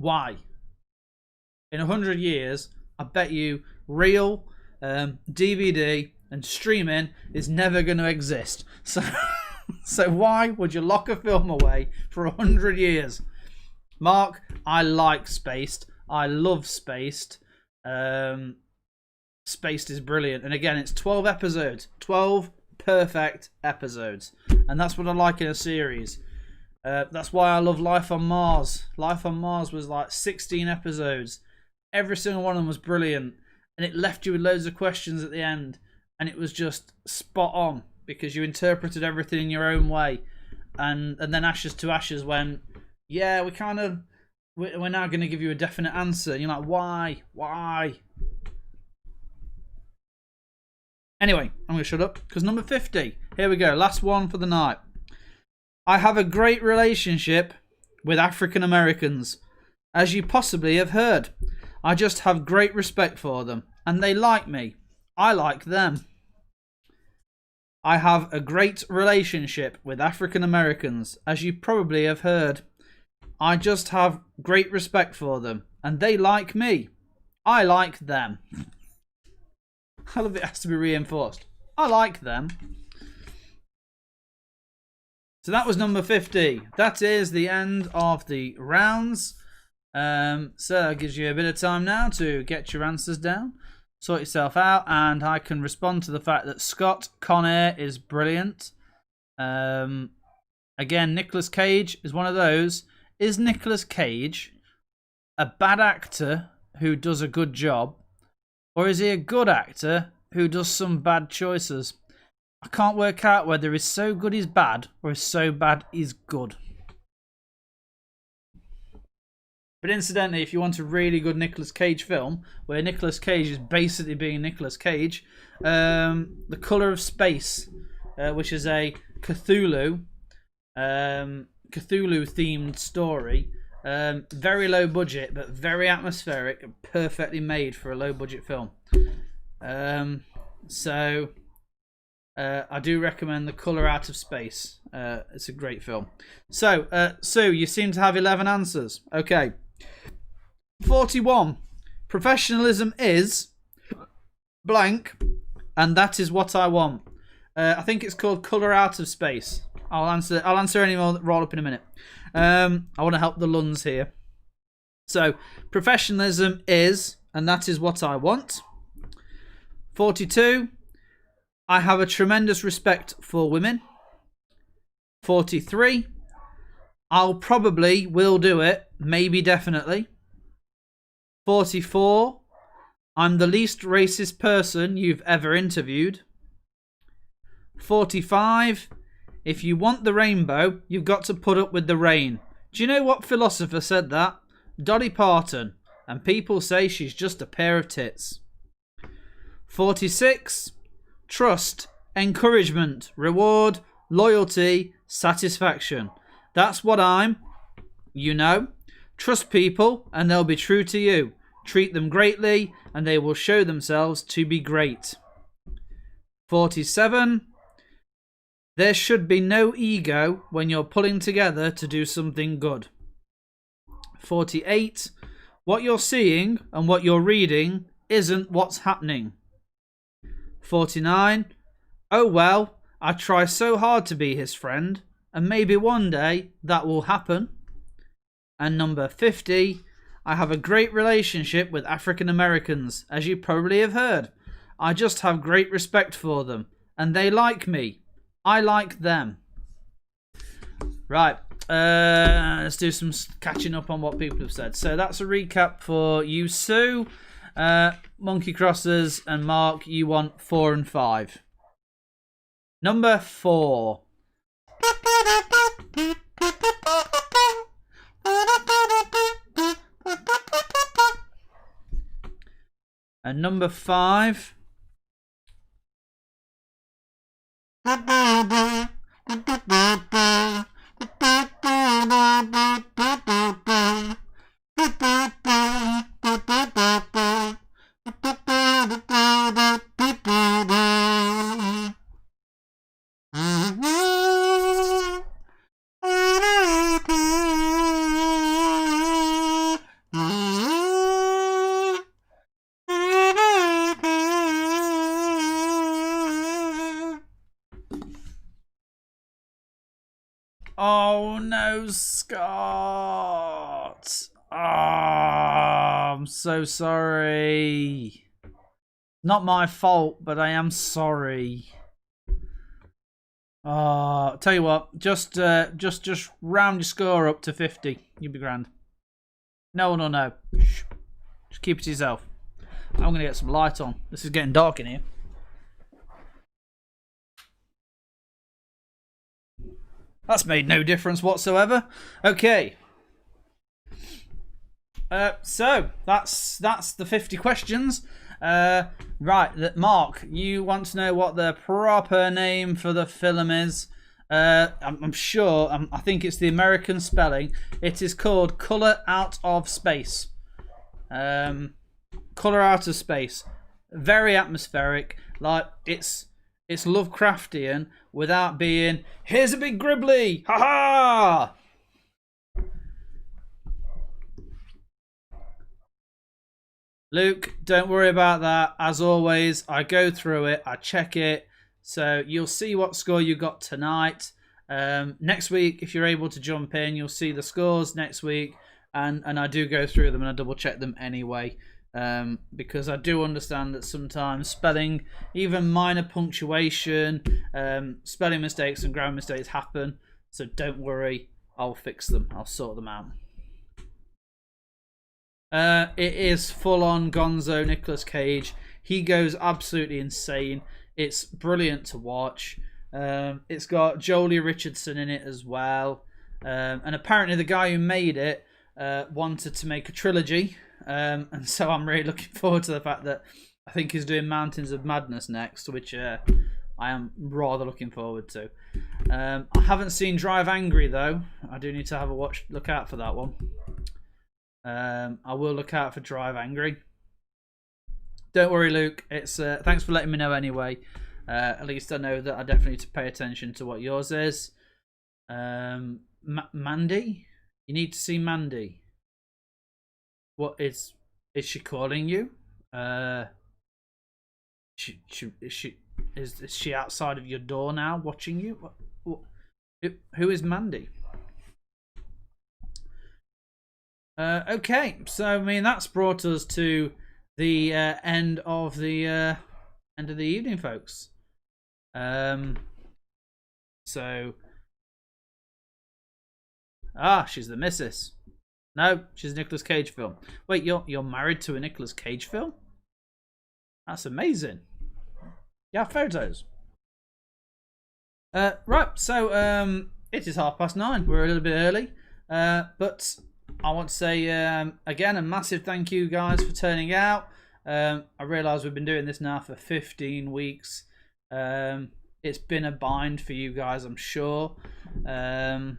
Why? In 100 years, I bet you real DVD and streaming is never going to exist. So why would you lock a film away for 100 years? Mark, I like Spaced. I love Spaced. Spaced is brilliant. And again, it's 12 episodes. 12 perfect episodes. And that's what I like in a series. That's why I love Life on Mars. Life on Mars was like 16 episodes. Every single one of them was brilliant. And it left you with loads of questions at the end. And it was just spot on. Because you interpreted everything in your own way. And then Ashes to Ashes went, yeah, we're now going to give you a definite answer. And you're like, why? Why? Anyway, I'm going to shut up. Because number 50. Here we go. Last one for the night. I have a great relationship with African Americans, as you possibly have heard. I just have great respect for them, and they like me. I like them. I have a great relationship with African Americans, as you probably have heard. I just have great respect for them, and they like me. I like them. I love it has to be reinforced. I like them. So that was number 50. That is the end of the rounds. So that gives you a bit of time now to get your answers down, sort yourself out, and I can respond to the fact that Scott Conair is brilliant. Again, Nicolas Cage is one of those. is Nicolas Cage a bad actor who does a good job, or is he a good actor who does some bad choices? I can't work out whether he's so good he's bad, or he's so bad he's good. But incidentally, if you want a really good Nicolas Cage film, where Nicolas Cage is basically being Nicolas Cage, The Colour of Space, which is a Cthulhu-themed story, very low budget, but very atmospheric and perfectly made for a low-budget film. So I do recommend The Colour Out of Space. It's a great film. So, Sue, you seem to have 11 answers. Okay. 41. Professionalism is blank, and that is what I want. I think it's called Colour Out of Space. I'll answer any more that roll up in a minute. I want to help the Luns here. So, professionalism is, and that is what I want. 42. I have a tremendous respect for women. 43. I'll probably will do it, maybe definitely. 44. I'm the least racist person you've ever interviewed. 45. If you want the rainbow, you've got to put up with the rain. Do you know what philosopher said that? Dolly Parton. And people say she's just a pair of tits. 46. Trust, encouragement, reward, loyalty, satisfaction. That's what I'm. You know. Trust people and they'll be true to you. Treat them greatly and they will show themselves to be great. 47. There should be no ego when you're pulling together to do something good. 48. What you're seeing and what you're reading isn't what's happening. 49. Oh well, I try so hard to be his friend, and maybe one day that will happen. And number 50. I have a great relationship with African Americans, as you probably have heard. I just have great respect for them, and they like me. I like them. Right, let's do some catching up on what people have said. So that's a recap for you, Sue. Monkey Crossers and Mark, you want 4 and 5. Number 4. And number 5. Oh no, Scott. Oh, I'm so sorry. Not my fault, but I am sorry. Oh, tell you what, just round your score up to 50. You'll be grand. No one will know. Shh. Just keep it to yourself. I'm gonna get some light on. This is getting dark in here. That's made no difference whatsoever. Okay. So that's the 50 questions. Right, Mark, you want to know what the proper name for the film is? I'm sure. I think it's the American spelling. It is called Colour Out of Space. Colour Out of Space. Very atmospheric. Like it's Lovecraftian without being, here's a big gribbly, ha ha! Luke, don't worry about that. As always, I go through it, I check it, so you'll see what score you got tonight. Next week, if you're able to jump in, you'll see the scores next week, and I do go through them and I double check them anyway. Because I do understand that sometimes spelling, even minor punctuation, spelling mistakes and grammar mistakes happen. So don't worry. I'll fix them. I'll sort them out. It is full on Gonzo Nicolas Cage. He goes absolutely insane. It's brilliant to watch. It's got Jolie Richardson in it as well. And apparently the guy who made it wanted to make a trilogy. And so I'm really looking forward to the fact that I think he's doing Mountains of Madness next, which I am rather looking forward to. I haven't seen Drive Angry though. I do need to have a look out for that one. I will look out for Drive Angry. Don't worry, Luke. It's thanks for letting me know anyway. At least I know that I definitely need to pay attention to what yours is. Mandy, you need to see Mandy. What is she calling you? Is she outside of your door now, watching you? Who is Mandy? Okay, so I mean that's brought us to the end of the evening, folks. So she's the missus. No, she's a Nicolas Cage film. Wait, you're married to a Nicolas Cage film? That's amazing. Yeah, photos. Right, so it is 9:30. We're a little bit early, but I want to say again a massive thank you guys for turning out. I realise we've been doing this now for 15 weeks. It's been a bind for you guys, I'm sure. But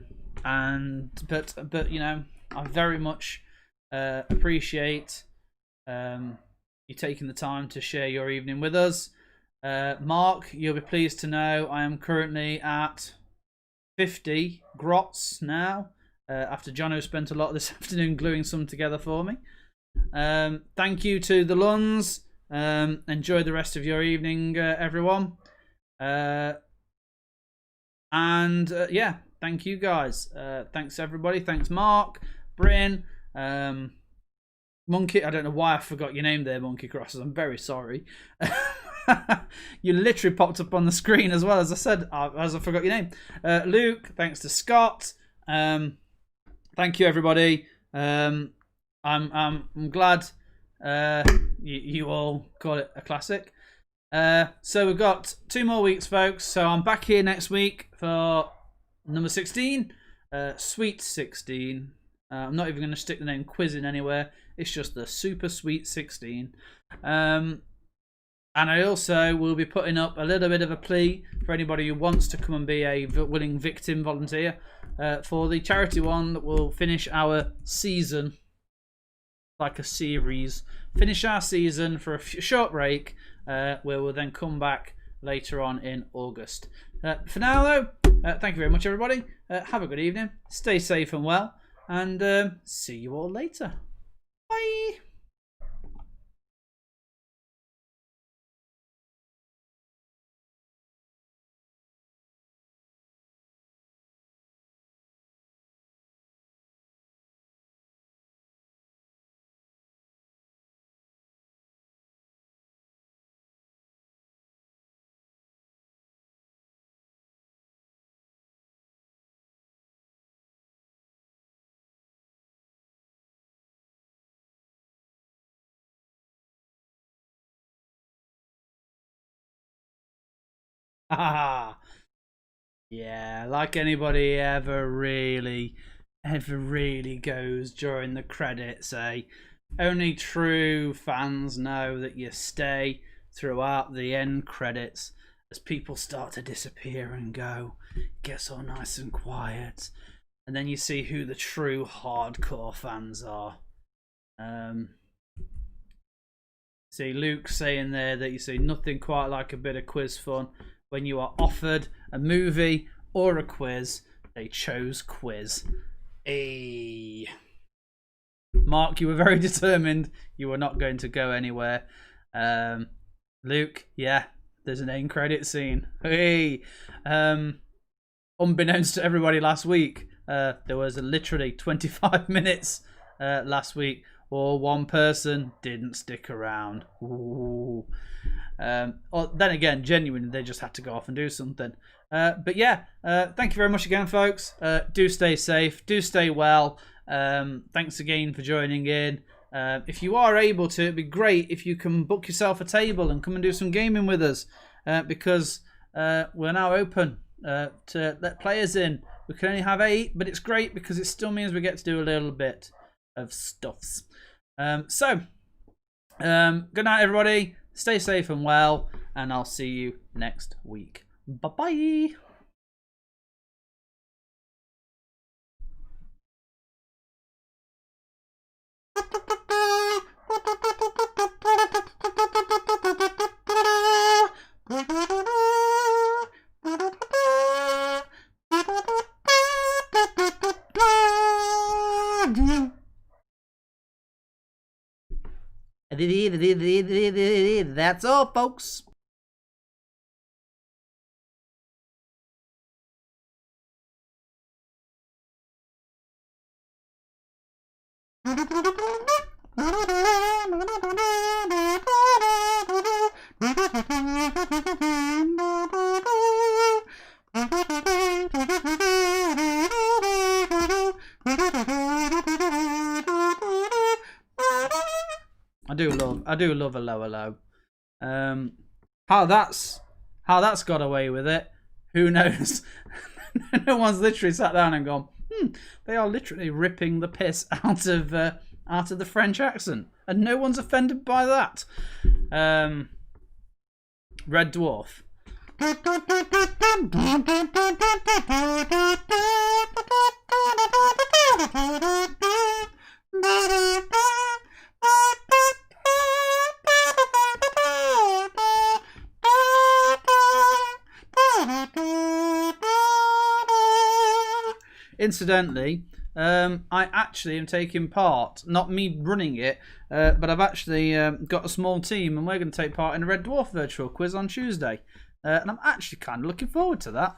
you know, I very much appreciate you taking the time to share your evening with us. Mark, you'll be pleased to know I am currently at 50 grots now. After Jono spent a lot this afternoon gluing some together for me. Thank you to the Luns. Enjoy the rest of your evening, everyone. Yeah, thank you guys. Thanks everybody. Thanks Mark, Bryn, Monkey. I don't know why I forgot your name there, Monkey Crosses. I'm very sorry. You literally popped up on the screen as well as I said, as I forgot your name. Luke, thanks to Scott. Thank you everybody. I'm glad you all call it a classic. So we've got 2 more weeks, folks. So I'm back here next week for number 16, Sweet 16. I'm not even going to stick the name quiz in anywhere. It's just the Super Sweet 16. And I also will be putting up a little bit of a plea for anybody who wants to come and be a willing victim volunteer for the charity one that will finish our season, like a series. Finish our season for a short break, where we'll then come back later on in August. For now, though, thank you very much, everybody. Have a good evening. Stay safe and well. And see you all later. Bye. Yeah, like anybody ever really goes during the credits, eh? Only true fans know that you stay throughout the end credits as people start to disappear and go. It gets all nice and quiet. And then you see who the true hardcore fans are. See Luke saying there that you see nothing quite like a bit of quiz fun. When you are offered a movie or a quiz, they chose quiz. Hey. Mark, you were very determined. You were not going to go anywhere. Luke, yeah, there's an end credit scene. Hey. Unbeknownst to everybody last week, there was literally 25 minutes last week, or one person didn't stick around. Ooh. Then again, genuinely, they just had to go off and do something. But yeah, thank you very much again, folks. Do stay safe. Do stay well. Thanks again for joining in. If you are able to, it'd be great if you can book yourself a table and come and do some gaming with us, because we're now open to let players in. We can only have 8, but it's great because it still means we get to do a little bit of stuffs. So, good night, everybody. Stay safe and well, and I'll see you next week. Bye-bye. That's all, folks. I do love a lower low. How that's got away with it, who knows? No one's literally sat down and gone, they are literally ripping the piss out of the French accent, and no one's offended by that. Red Dwarf. Incidentally, I actually am taking part, not me running it, but I've actually got a small team, and we're going to take part in a Red Dwarf virtual quiz on Tuesday. And I'm actually kind of looking forward to that,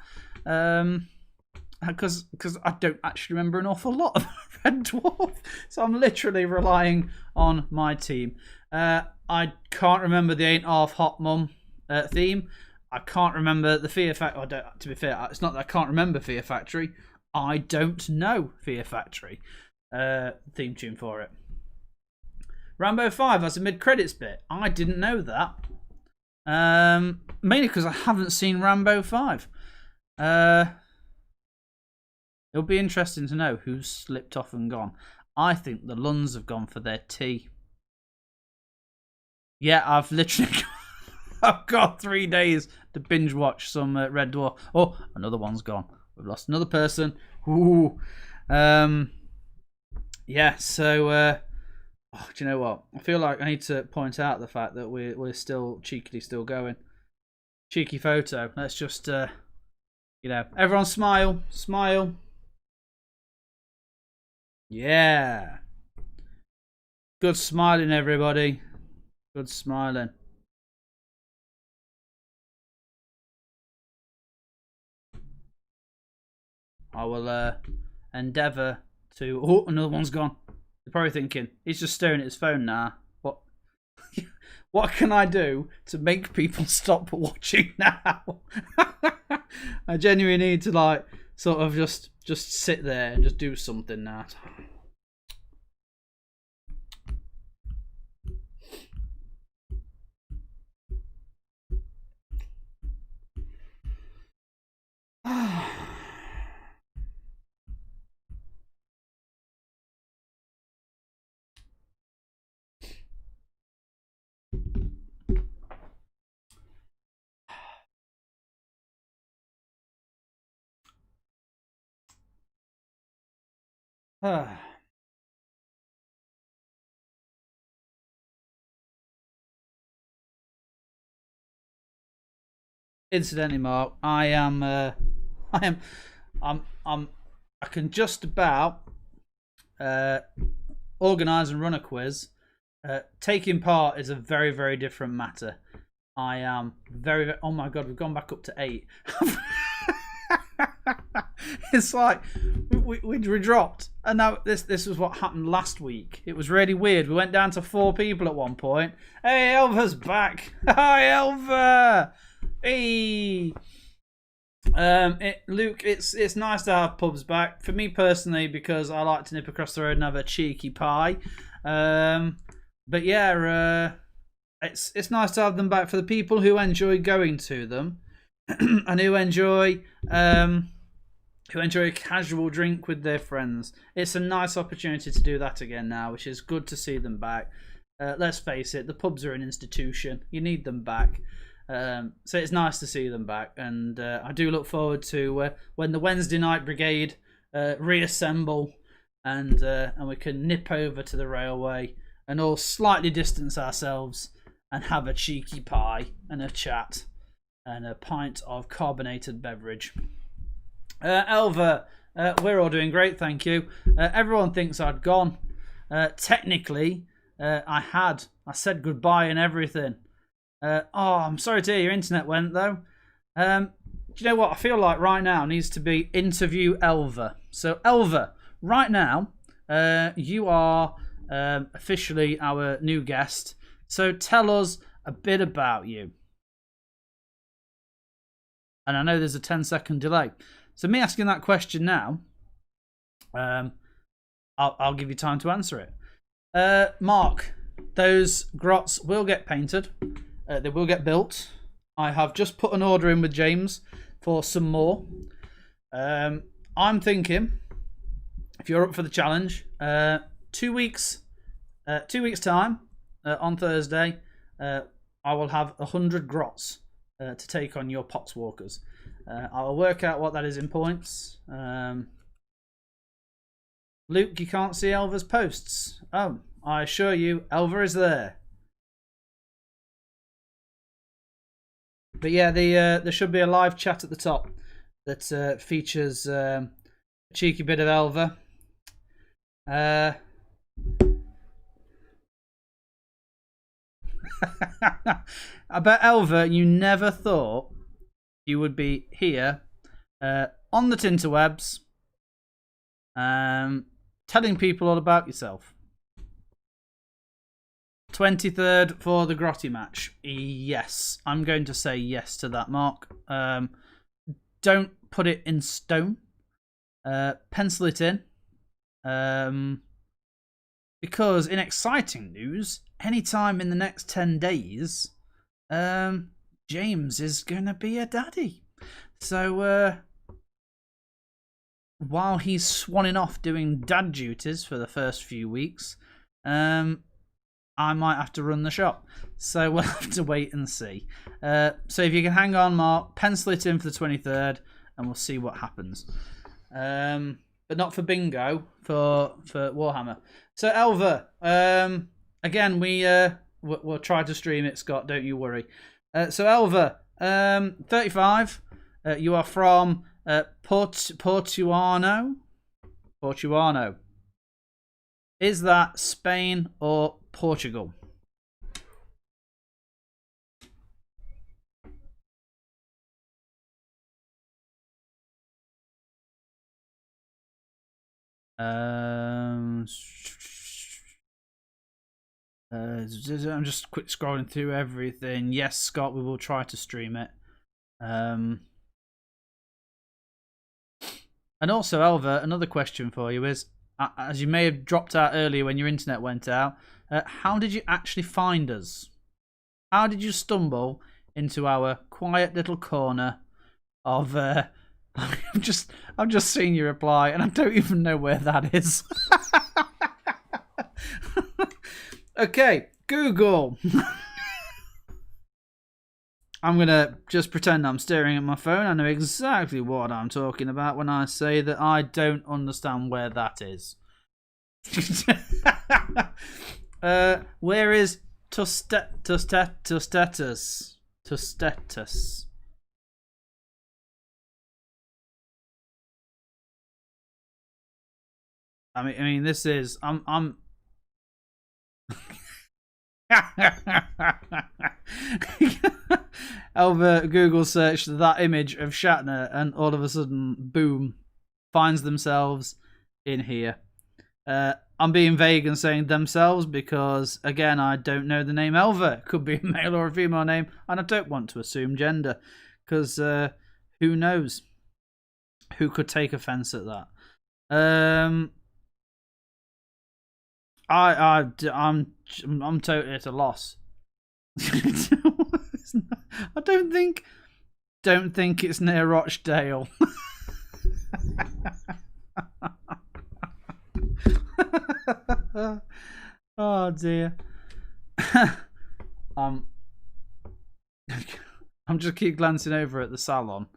because I don't actually remember an awful lot of Red Dwarf, so I'm literally relying on my team. I can't remember the Ain't Half Hot Mum theme. I can't remember the Fear Factory. To be fair, it's not that I can't remember Fear Factory. I don't know Fear Factory theme tune for it. Rambo 5 has a mid-credits bit. I didn't know that. Mainly because I haven't seen Rambo 5. It'll be interesting to know who's slipped off and gone. I think the Luns have gone for their tea. Yeah, I've literally I've got 3 days to binge watch some Red Dwarf. Oh, another one's gone. We've lost another person. Ooh. Yeah, so do you know what? I feel like I need to point out the fact that we're still cheekily still going. Cheeky photo. Let's just everyone smile. Smile. Yeah. Good smiling, everybody. Good smiling. I will endeavour to... Oh, another one's gone. You're probably thinking, he's just staring at his phone now. What can I do to make people stop watching now? I genuinely need to sort of just sit there and just do something now. Incidentally, Mark, I can just about organise and run a quiz. Taking part is a very, very different matter. I am very, very... Oh my god, we've gone back up to 8. It's like we dropped, and now this was what happened last week. It was really weird. We went down to 4 people at one point. Hey, Elva's back. Hi, Elva. Hey. Luke, it's nice to have pubs back. For me personally, because I like to nip across the road and have a cheeky pie. But yeah, it's nice to have them back for the people who enjoy going to them and who enjoy a casual drink with their friends. It's a nice opportunity to do that again now, which is good to see them back. Let's face it, the pubs are an institution. You need them back. So it's nice to see them back, and I do look forward to when the Wednesday night brigade reassemble, and we can nip over to the railway and all slightly distance ourselves and have a cheeky pie and a chat and a pint of carbonated beverage. Elva, we're all doing great, thank you. Everyone thinks I'd gone. Technically, I said goodbye and everything. I'm sorry to hear your internet went, though. Do you know what? I feel like right now needs to be interview Elva. So, Elva, right now, you are officially our new guest. So, tell us a bit about you. And I know there's a 10-second delay. So, me asking that question now, I'll give you time to answer it. Mark, those grots will get painted. They will get built. I have just put an order in with James for some more. I'm thinking, if you're up for the challenge, 2 weeks time, on Thursday, I will have 100 grots to take on your poxwalkers. I'll work out what that is in points. Luke, you can't see Elva's posts. Oh, I assure you, Elva is there. But yeah, there should be a live chat at the top that features a cheeky bit of Elva. I bet Elva, you never thought you would be here on the Tinterwebs, telling people all about yourself. 23rd for the Grotty match. Yes, I'm going to say yes to that, Mark. Don't put it in stone. Pencil it in. Because in exciting news, anytime in the next 10 days, James is going to be a daddy. So while he's swanning off doing dad duties for the first few weeks, I might have to run the shop. So we'll have to wait and see. So if you can hang on, Mark, pencil it in for the 23rd and we'll see what happens. But not for bingo, for Warhammer. So Elva, again, we'll try to stream it, Scott, don't you worry. So Elva, 35, you are from Portuano. Is that Spain or Portugal? I'm just quick scrolling through everything. Yes, Scott, we will try to stream it. And also, Elva, another question for you is, as you may have dropped out earlier when your internet went out, how did you actually find us? How did you stumble into our quiet little corner of... I'm just seeing your reply, and I don't even know where that is. Okay, Google. I'm going to just pretend I'm staring at my phone. I know exactly what I'm talking about when I say that I don't understand where that is. Where is Tustetus? Tustetus. I mean, this is... I'm Elva Google searched that image of Shatner and all of a sudden, boom, finds themselves in here. I'm being vague and saying themselves because, again, I don't know the name Elva. It could be a male or a female name, and I don't want to assume gender because Who knows? Who could take offence at that? I'm totally at a loss. I don't think it's near Rochdale. Oh dear. I'm just keep glancing over at the salon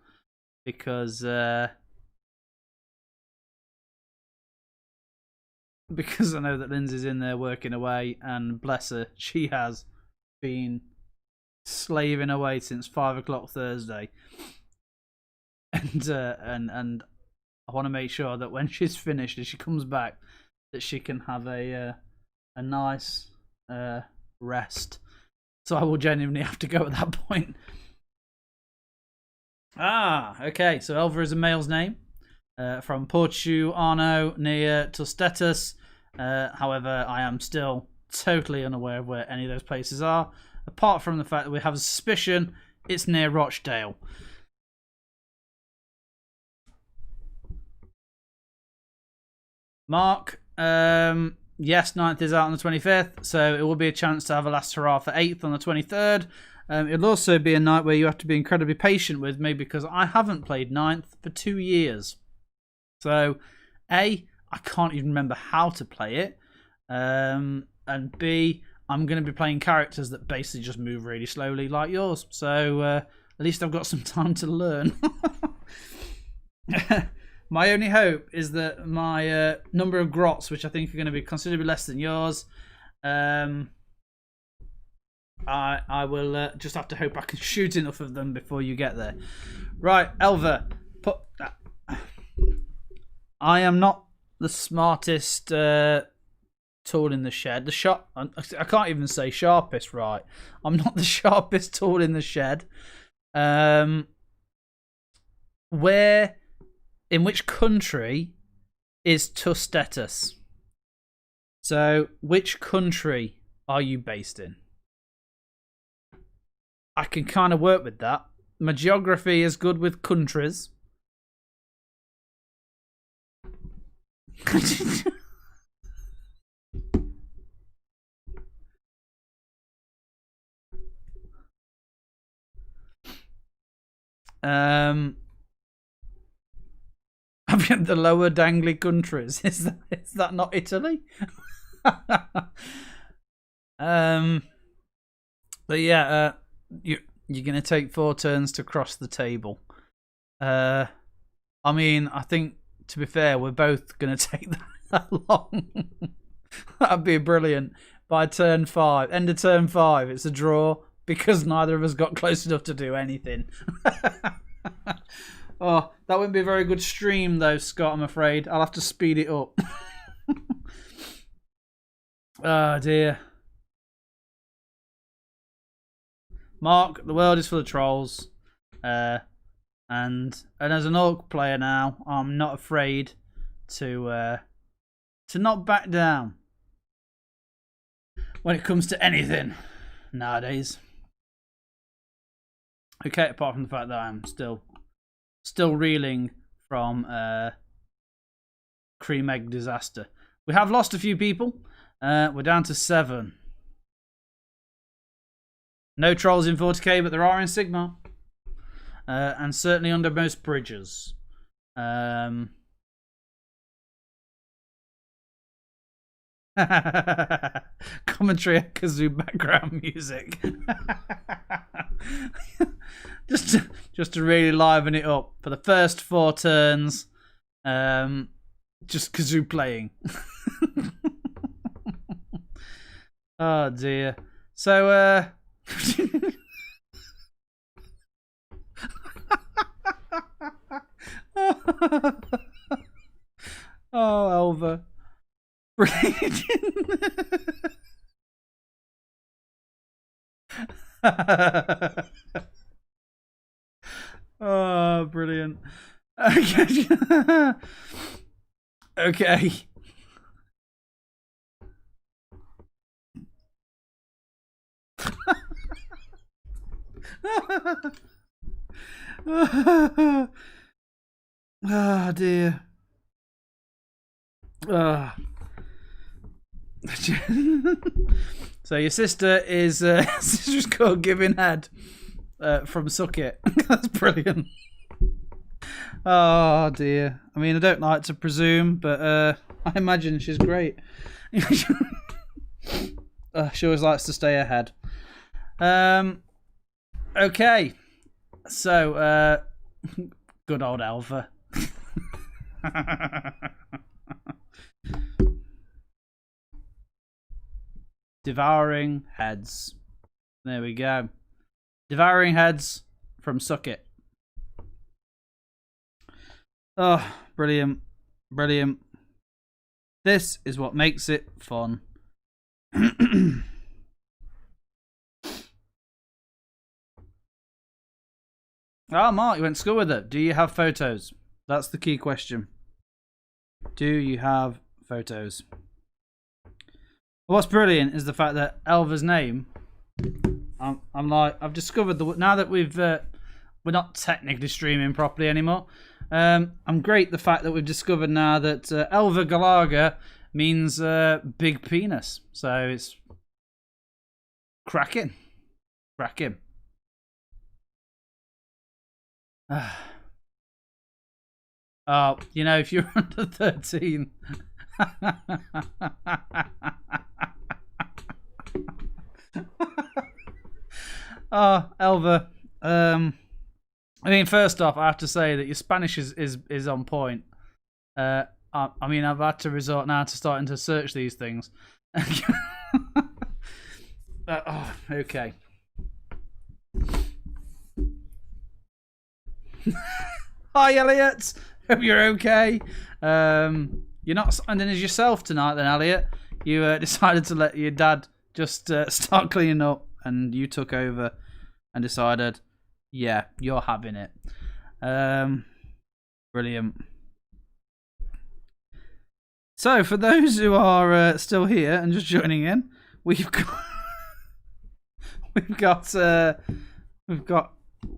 because I know that Lindsay's in there working away, and bless her, she has been slaving away since 5 o'clock Thursday, and I want to make sure that when she's finished and she comes back, that she can have a nice rest. So I will genuinely have to go at that point. Okay. So Elva is a male's name, from Portuano near Tustetus. However, I am still totally unaware of where any of those places are, apart from the fact that we have a suspicion it's near Rochdale. Mark, yes, 9th is out on the 25th, so it will be a chance to have a last hurrah for 8th on the 23rd. It'll also be a night where you have to be incredibly patient with me because I haven't played 9th for 2 years. So, A, I can't even remember how to play it, and B, I'm going to be playing characters that basically just move really slowly like yours. So, at least I've got some time to learn. My only hope is that my number of grots, which I think are going to be considerably less than yours, I will just have to hope I can shoot enough of them before you get there. Right, Elva. I am not the smartest tool in the shed. I can't even say sharpest, right? I'm not the sharpest tool in the shed. In which country is Tustetus? So, which country are you based in? I can kind of work with that. My geography is good with countries. I've got the lower dangly countries. Is that not Italy? But yeah, you're gonna take 4 turns to cross the table. I mean, I think to be fair, we're both gonna take that long. That'd be brilliant. By turn 5, end of turn 5, it's a draw because neither of us got close enough to do anything. Oh, that wouldn't be a very good stream though, Scott, I'm afraid. I'll have to speed it up. Oh dear. Mark, the world is full of trolls. And as an orc player now, I'm not afraid to not back down when it comes to anything nowadays. Okay, apart from the fact that I'm still reeling from Cream Egg disaster. We have lost a few people. We're down to 7. No trolls in 40k, but there are in Sigmar. And certainly under most bridges. Commentary at kazoo background music. just to really liven it up for the first 4 turns. Just kazoo playing. Oh dear. So oh, Elva. Brilliant. Oh, brilliant. Okay. Okay. Oh dear. So your sister is sister's called Giving Head from Suck It. That's brilliant. Oh dear. I mean, I don't like to presume, but I imagine she's great. She always likes to stay ahead. Okay. So, good old Elva. Devouring Heads. There we go. Devouring Heads from Suck It. Oh, brilliant. Brilliant. This is what makes it fun. Oh, Mark, you went to school with her. Do you have photos? That's the key question. Do you have photos? What's brilliant is the fact that Elva's name. I'm like, I've discovered now that we're not technically streaming properly anymore. I'm great the fact that we've discovered now that Elva Galaga means big penis. So it's cracking. Cracking. Oh, you know, if you're under 13. Oh, Elva. I mean, first off, I have to say that your Spanish is on point. I mean, I've had to resort now to starting to search these things. Okay. Hi, Elliot. Hope you're okay. You're not standing as yourself tonight, then, Elliot. You decided to let your dad just start cleaning up, and you took over and decided, yeah, you're having it. Brilliant. So, for those who are still here and just joining in, we've got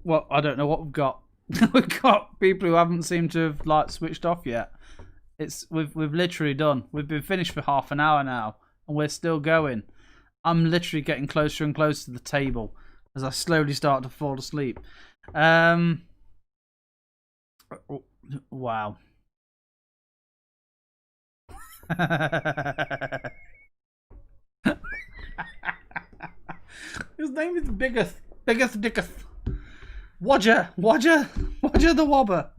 well, I don't know what we've got. We've got people who haven't seemed to have like switched off yet. We've literally done. We've been finished for half an hour now, and we're still going. I'm literally getting closer and closer to the table as I slowly start to fall asleep. Wow. His name is Biggeth Dicketh. Wodger the Wobber.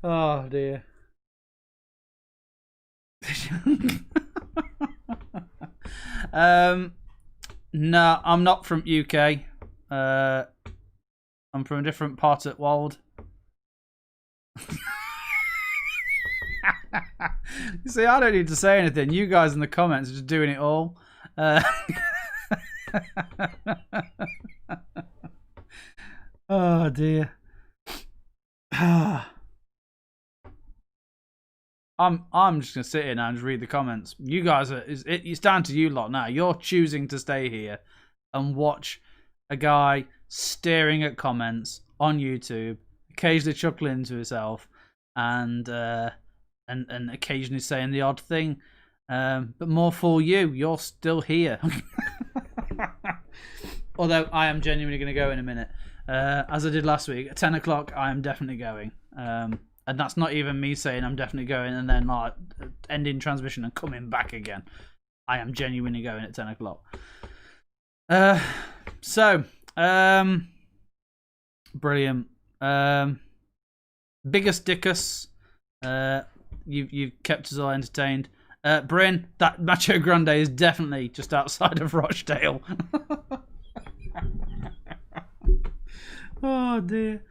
Oh dear. No, I'm not from UK. I'm from a different part of the world. You see, I don't need to say anything. You guys in the comments are just doing it all. Oh dear. I'm just gonna sit here now and just read the comments. You guys it's down to you lot now. You're choosing to stay here and watch a guy staring at comments on YouTube, occasionally chuckling to himself, and occasionally saying the odd thing. But more for you. You're still here. Although I am genuinely going to go in a minute. As I did last week, at 10 o'clock, I am definitely going. And that's not even me saying I'm definitely going and then like ending transmission and coming back again. I am genuinely going at 10 o'clock. Brilliant. Biggest Dickus. You've kept us all entertained. Bryn, that Macho Grande is definitely just outside of Rochdale. Oh dear.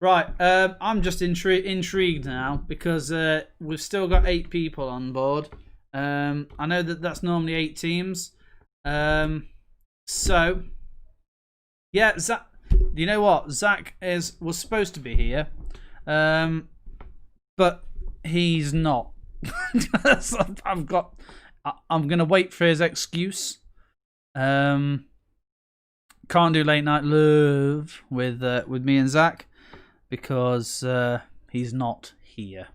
Right, I'm just intrigued now because we've still got 8 people on board. I know that's normally 8 teams. So, yeah, Zach. You know what? Zach was supposed to be here, but he's not. I'm gonna wait for his excuse. Because can't do late night love with me and Zach because he's not here.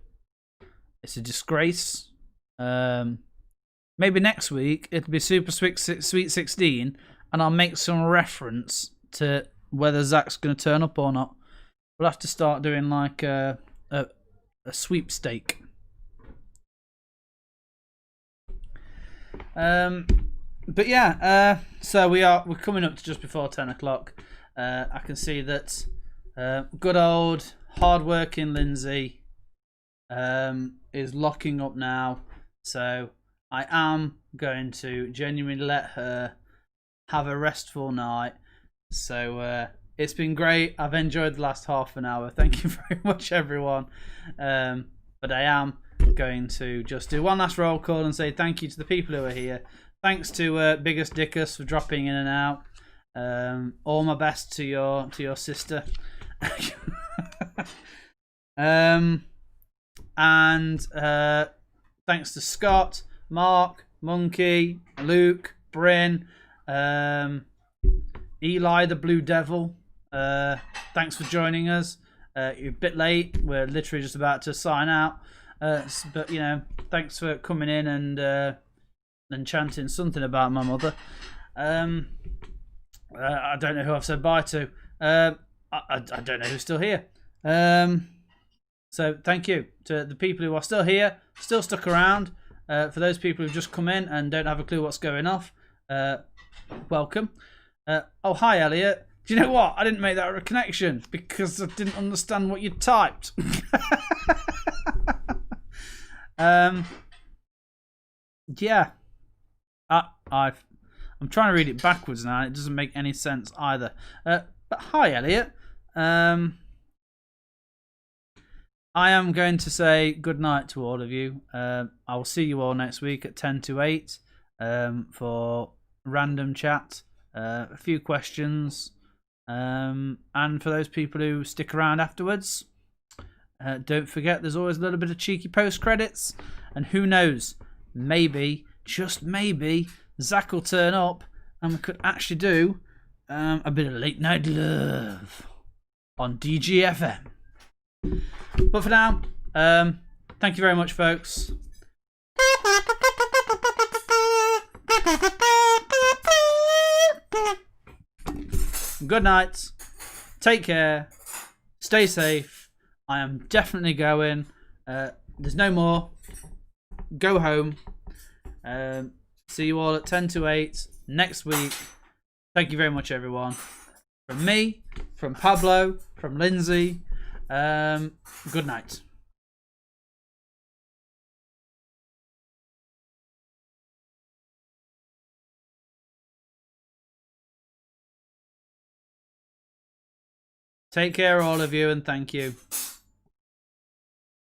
It's a disgrace. Maybe next week it'll be Super Sweet 16, and I'll make some reference to whether Zach's going to turn up or not. We'll have to start doing like a sweepstake. But yeah, so we're coming up to just before 10 o'clock. I can see that good old hard-working Lindsay is locking up now. So I am going to genuinely let her have a restful night. So it's been great. I've enjoyed the last half an hour. Thank you very much, everyone. But I am going to just do one last roll call and say thank you to the people who are here. Thanks to Biggest Dickus for dropping in and out. All my best to your sister. And thanks to Scott, Mark, Monkey, Luke, Bryn, Eli the Blue Devil. Thanks for joining us. You're a bit late. We're literally just about to sign out. But you know, thanks for coming in and chanting something about my mother. I don't know who I've said bye to. I don't know who's still here. So thank you to the people who are still here, still stuck around. For those people who've just come in and don't have a clue what's going off, welcome. Oh, hi, Elliot. Do you know what? I didn't make that connection because I didn't understand what you typed. Yeah. I'm trying to read it backwards now. It doesn't make any sense either. But hi, Elliot. I am going to say good night to all of you. I will see you all next week at 10 to 8 for random chat, a few questions, and for those people who stick around afterwards, don't forget there's always a little bit of cheeky post credits, and who knows, maybe, just maybe, Zach will turn up and we could actually do a bit of late night love on DGFM. But for now, thank you very much, folks. Good night. Take care. Stay safe. I am definitely going. There's no more. Go home. See you all at 10 to 8 next week. Thank you very much, everyone. From me, from Pablo, from Lindsay. Good night. Take care, all of you, and thank you.